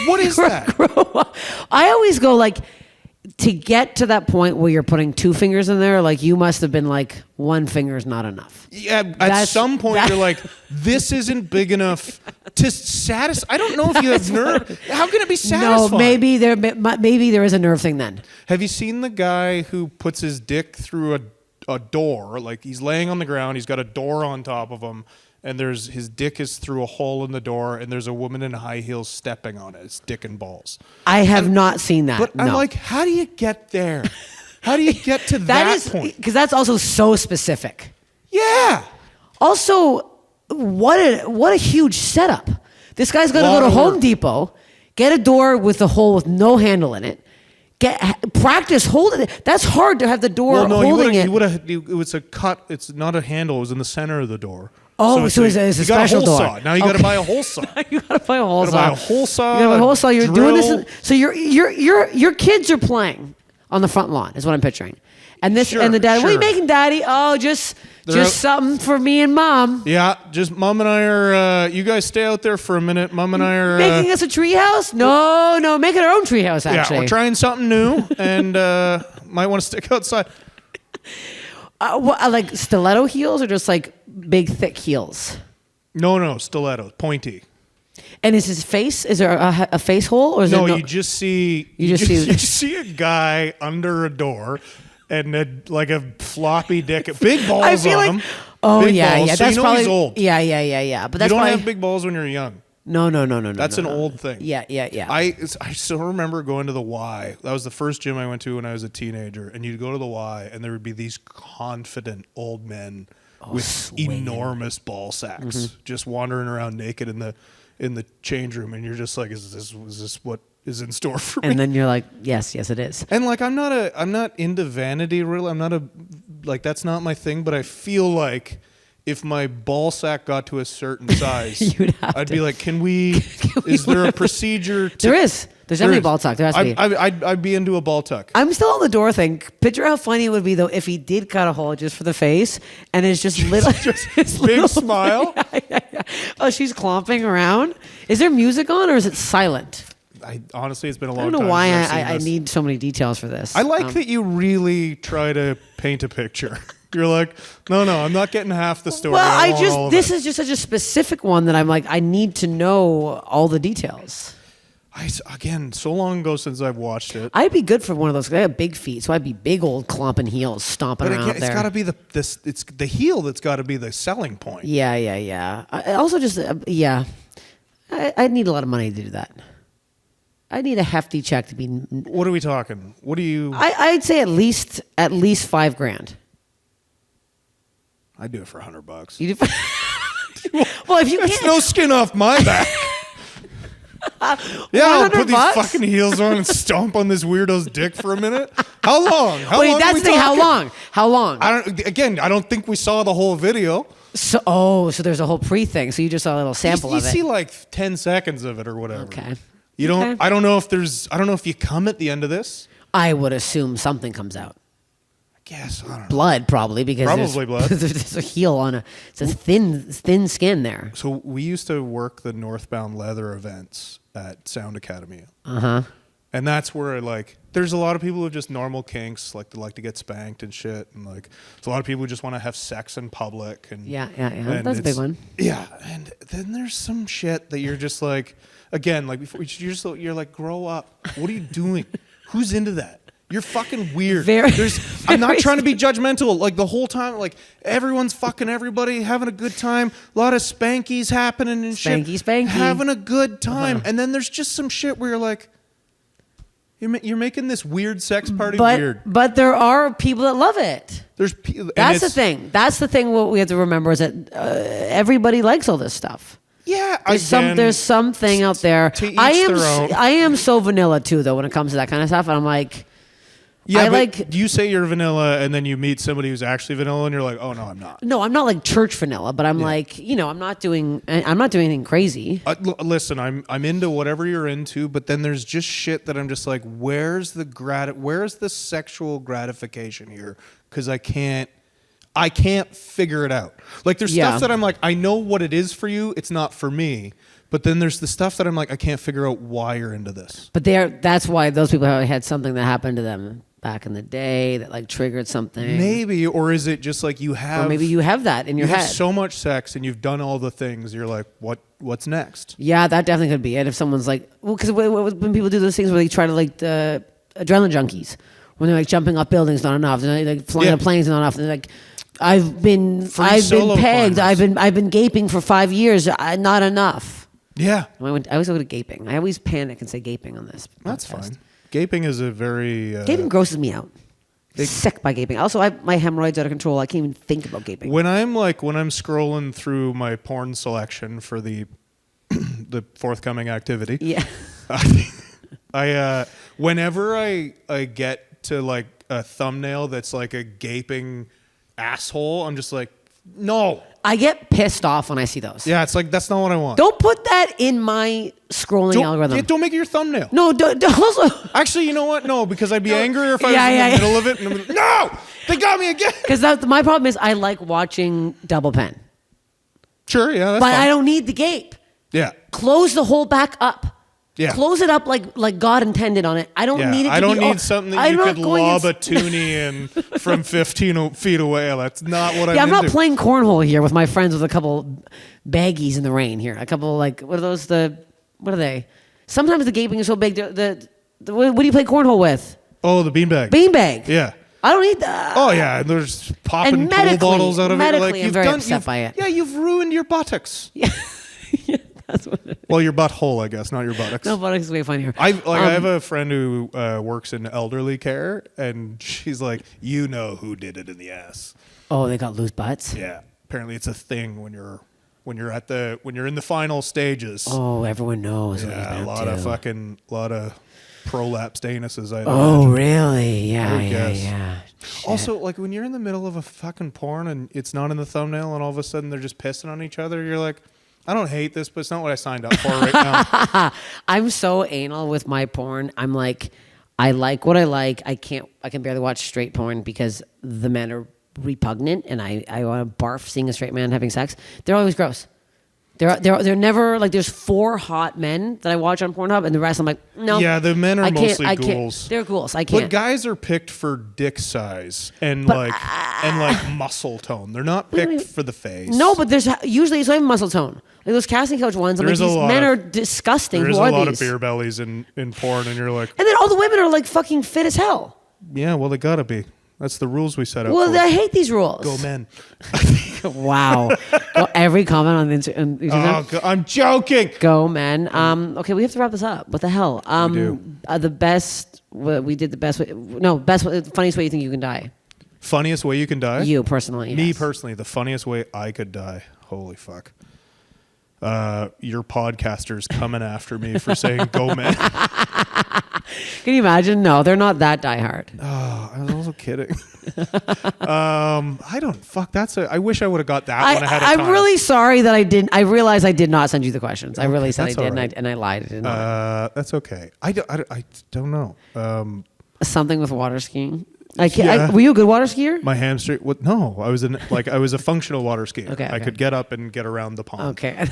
What is that? Grow up. I always go like, to get to that point where you're putting 2 fingers in there, like you must have been like, 1 finger is not enough. Yeah, at some point you're like, this isn't big enough to satisfy. I don't know if you have nerve. How can it be satisfying? No, maybe there is a nerve thing then. Have you seen the guy who puts his dick through a door? Like he's laying on the ground, he's got a door on top of him, and his dick is through a hole in the door, and there's a woman in high heels stepping on it. It's dick and balls. I have not seen that. But I'm like, how do you get there? How do you get to that point? Because that's also so specific. Yeah. Also, what a huge setup. This guy's got to go to Home Depot, get a door with a hole with no handle in it. Practice holding it. That's hard to have the door holding it. It was a cut. It's not a handle. It was in the center of the door. Oh, so it's a special door. Saw. Now you got to buy a hole saw. You got to buy a hole saw. Buy a hole saw. You got to buy a hole saw. You're drill. doing this. So your kids are playing on the front lawn. Is what I'm picturing. And and the dad. What are you making, Daddy? Oh, just something for me and Mom. Yeah, just Mom and I are. You guys stay out there for a minute. Mom and I are making us a treehouse. No, making our own treehouse. Actually, yeah, we're trying something new, and might want to stick outside. Like stiletto heels or just like big thick heels? No, stiletto, pointy. And is his face? Is there a face hole, or is no? there You just see you see a guy under a door, and like a floppy dick, big balls I feel on like, him. Oh big yeah, balls, yeah. so That's probably he's old. Yeah. But that's you don't probably, have big balls when you're young. No. That's an old thing. Yeah. I still remember going to the Y. That was the first gym I went to when I was a teenager. And you'd go to the Y, and there would be these confident old men with swinging. enormous ball sacks just wandering around naked in the change room. And you're just like, is this what is in store for me? And then you're like, yes, it is. And like, I'm not into vanity really. That's not my thing. But I feel like if my ball sack got to a certain size, I'd be like, is there a procedure? There is. There's definitely a ball tuck. There has to be. I'd be into a ball tuck. I'm still on the door thing. Picture how funny it would be though if he did cut a hole just for the face, and it's just little, just big smile. Yeah. Oh, she's clomping around. Is there music on or is it silent? Honestly, it's been a long time. I don't know why I need so many details for this. I like that you really try to paint a picture. You're like, no, I'm not getting half the story. Well, this is just such a specific one that I'm like, I need to know all the details. Again, so long ago since I've watched it. I'd be good for one of those. I have big feet, so I'd be big old clomping heels stomping around there. It's got to be it's the heel that's got to be the selling point. Yeah. I also just I need a lot of money to do that. I need a hefty check to be. What are we talking? What do you? I'd say at least $5,000. I'd do it for $100. You do. Well, if you It's can't, no skin off my back. Yeah, I'll put these $100? fucking heels on and stomp on this weirdo's dick for a minute. How long? Wait, that's the thing. How long? How long? I don't think we saw the whole video. So there's a whole pre-thing. So you just saw a little sample you of it. see like 10 seconds of it or whatever. Okay. You don't. I don't know if you come at the end of this. I would assume something comes out. Yes, I don't know. Blood, probably, because blood. there's a heel on it's a thin skin there. So we used to work the Northbound Leather events at Sound Academy. Uh-huh. And that's where there's a lot of people who have just normal kinks, like they like to get spanked and shit, and like there's a lot of people who just want to have sex in public. And Yeah. That's a big one. Yeah, and then there's some shit that you're just like, again, like before you're like, grow up. What are you doing? Who's into that? You're fucking weird. I'm not trying to be judgmental. Like the whole time, like everyone's fucking everybody, having a good time. A lot of spankies happening and shit. Spanky. Having a good time. And then there's just some shit where you're like, you're making this weird sex party weird. But there are people that love it. That's the thing. That's the thing. What we have to remember is that everybody likes all this stuff. Yeah, there's something out there. I am so vanilla too, though, when it comes to that kind of stuff. And I'm like. Yeah, you say you're vanilla, and then you meet somebody who's actually vanilla, and you're like, "Oh no, I'm not." No, I'm not like church vanilla, but I'm like, I'm not doing anything crazy. Listen, I'm into whatever you're into, but then there's just shit that I'm just like, where's the sexual gratification here? Because I can't figure it out. Like there's stuff that I'm like, I know what it is for you, it's not for me. But then there's the stuff that I'm like, I can't figure out why you're into this. But that's why those people had something that happened to them back in the day that like triggered something. Maybe, or is it just like or maybe you have that in your head. You have so much sex and you've done all the things. You're like, what's next? Yeah, that definitely could be it. If someone's like, because when people do those things where they try to like the adrenaline junkies, when they're like jumping off buildings, not enough. They're like flying on planes, not enough. They're like, I've been pegged. Climbers. I've been gaping for 5 years. Not enough. Yeah. I always go to gaping. I always panic and say gaping on this podcast. That's fine. Gaping is a very... Gaping grosses me out. Sick by gaping. Also, my hemorrhoids out of control. I can't even think about gaping. When I'm scrolling through my porn selection for the the forthcoming activity... Yeah. Whenever I get to like a thumbnail that's like a gaping asshole, I'm just like, no. I get pissed off when I see those. Yeah, it's like, that's not what I want. Don't put that in my scrolling algorithm. Don't make it your thumbnail. No, don't also. Actually, you know what? No, because I'd be angrier if I was in the middle of it. And no! They got me again! Because my problem is I like watching double pen. Sure, yeah, that's But fine. I don't need the gape. Yeah. Close the whole back up. Yeah. Close it up like God intended on it. I don't need it to I don't need something that you could lob a toonie in from 15 feet away. That's not what I'm I'm into. not playing cornhole here with my friends with a couple baggies in the rain here. A couple like, what are those? What are they? Sometimes the gaping is so big. What do you play cornhole with? Oh, the beanbag. Beanbag. Yeah. I don't need that. Oh, yeah. And there's popping pool bottles out of it. Medically, I'm very upset by it. Yeah, you've ruined your buttocks. Yeah. That's what it is. Well, your butthole, I guess, not your buttocks. No, buttocks is way funnier. I have a friend who works in elderly care, and she's like, you know who did it in the ass. Oh, they got loose butts? Yeah. Apparently it's a thing when you're in the final stages. Oh, everyone knows. Yeah, a lot of prolapsed anuses. Oh, really? Yeah. Shit. Also, like when you're in the middle of a fucking porn and it's not in the thumbnail, and all of a sudden they're just pissing on each other, you're like, I don't hate this, but it's not what I signed up for right now. I'm so anal with my porn. I'm like, I like what I like. I can barely watch straight porn because the men are repugnant, and I want to barf seeing a straight man having sex. They're always gross. They're never like. There's 4 hot men that I watch on Pornhub, and the rest I'm like, no. Yeah, the men are mostly ghouls. They're ghouls. I can't. But guys are picked for dick size and muscle tone. They're not picked for the face. No, but there's usually it's not even muscle tone. Like those casting couch ones. I'm like, these men are disgusting. There's Who are a lot these? of beer bellies in porn, and you're like, and then all the women are like fucking fit as hell. Yeah, well, they gotta be. That's the rules we set up. Well, I hate these rules. Go men. Wow. Every comment on Instagram. Oh, I'm joking. Go men. Okay, we have to wrap this up. What the hell? We do. The best. We did the best way. No, funniest way you think you can die. Funniest way you can die? You personally. Me yes. personally, the funniest way I could die. Holy fuck. your podcasters coming after me for saying go man. Can you imagine? No, they're not that diehard. Oh, I was also kidding. I don't. Fuck. I wish I would have got that one ahead of time. I'm really sorry that I didn't. I realized I did not send you the questions. I really said I did, right. and I lied. I did not. That's okay. I don't know. Something with water skiing. Were you a good water skier? My hamstring. What? No, I was I was a functional water skier. Okay. I could get up and get around the pond. Okay.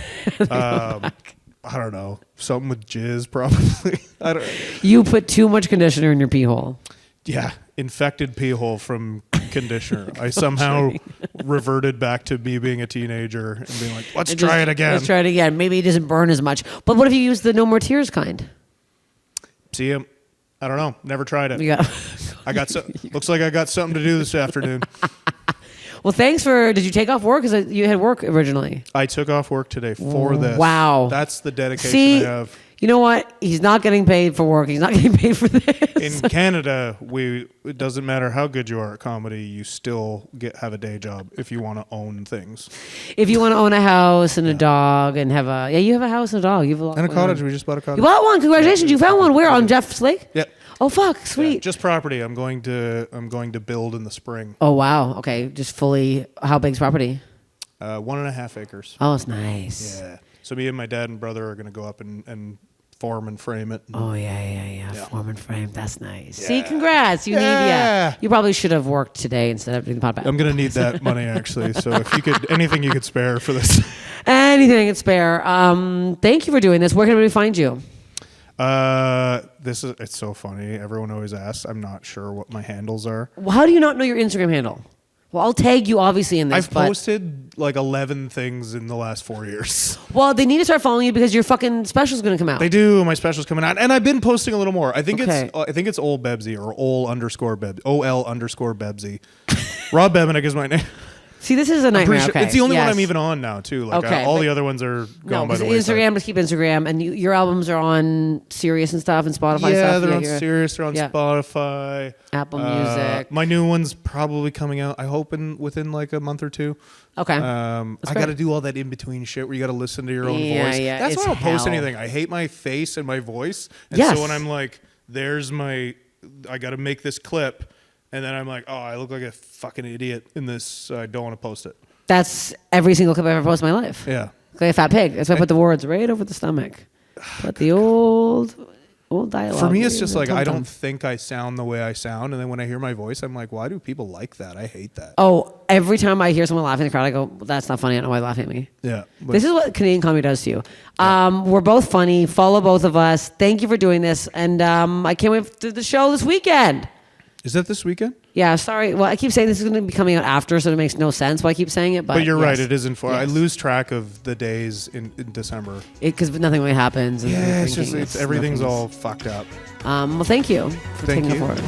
I don't know. Something with jizz, probably. I don't. You put too much conditioner in your pee hole. Yeah, infected pee hole from conditioner. I somehow reverted back to me being a teenager and being like, let's try it again. Let's try it again. Maybe it doesn't burn as much. But what if you use the No More Tears kind? See him. I don't know. Never tried it. Yeah. Looks like I got something to do this afternoon. Well, thanks for. Did you take off work? Because you had work originally. I took off work today for this. Wow. That's the dedication I have. You know what? He's not getting paid for work. He's not getting paid for this. In Canada, it doesn't matter how good you are at comedy, you still have a day job if you want to own things. If you want to own a house and a dog and have you have a house and a dog. You have a lot and a cottage. We just bought a cottage. You bought one. Congratulations. You found one. Where? On Jeff's Lake? Yeah. Oh fuck, sweet. Yeah, just property. I'm going to build in the spring. Oh wow. Okay, just fully. How big's property? 1.5 acres. Oh, it's nice. Yeah. So me and my dad and brother are going to go up and form and frame it. Oh yeah. Form and frame. That's nice. Yeah. See, congrats. You probably should have worked today instead of doing the podcast. I'm going to need that money actually. So if you could, anything you could spare for this. Anything I could spare. Thank you for doing this. Where can everybody find you? It's so funny. Everyone always asks. I'm not sure what my handles are. Well, how do you not know your Instagram handle? Well, I'll tag you obviously in this. I've posted like 11 things in the last 4 years. Well, they need to start following you because your fucking special's going to come out. They do. My special's coming out, and I've been posting a little more. I think it's Ol Bebsy or ol_Bebsy. Rob Bebenek is my name. See, this is a nightmare. Sure. Okay. It's the only one I'm even on now, too. Like all the other ones are gone by the wayside. Instagram, just keep Instagram, and your albums are on Sirius and stuff, and Spotify. Yeah, they're on Sirius. They're on Spotify, Apple Music. My new one's probably coming out. I hope within like a month or two. Okay. I got to do all that in between shit where you got to listen to your own voice. Yeah, that's why I don't post anything. I hate my face and my voice, and so when I'm like, I got to make this clip. And then I'm like, oh, I look like a fucking idiot in this, so I don't want to post it. That's every single clip I've ever posted in my life. Yeah. Like a fat pig. That's why I put the words right over the stomach. But the old dialogue. For me, it's just like, I don't think I sound the way I sound. And then when I hear my voice, I'm like, why do people like that? I hate that. Oh, every time I hear someone laughing in the crowd, I go, well, that's not funny. I don't know why they're laughing at me. Yeah. This is what Canadian comedy does to you. Yeah. We're both funny. Follow both of us. Thank you for doing this. And I can't wait for the show this weekend. Is that this weekend? Yeah, sorry. Well, I keep saying this is going to be coming out after, so it makes no sense why I keep saying it. But you're right. It isn't for. Yes. I lose track of the days in December. Because nothing really happens. And everything's all fucked up. Well, thank you for taking it forward.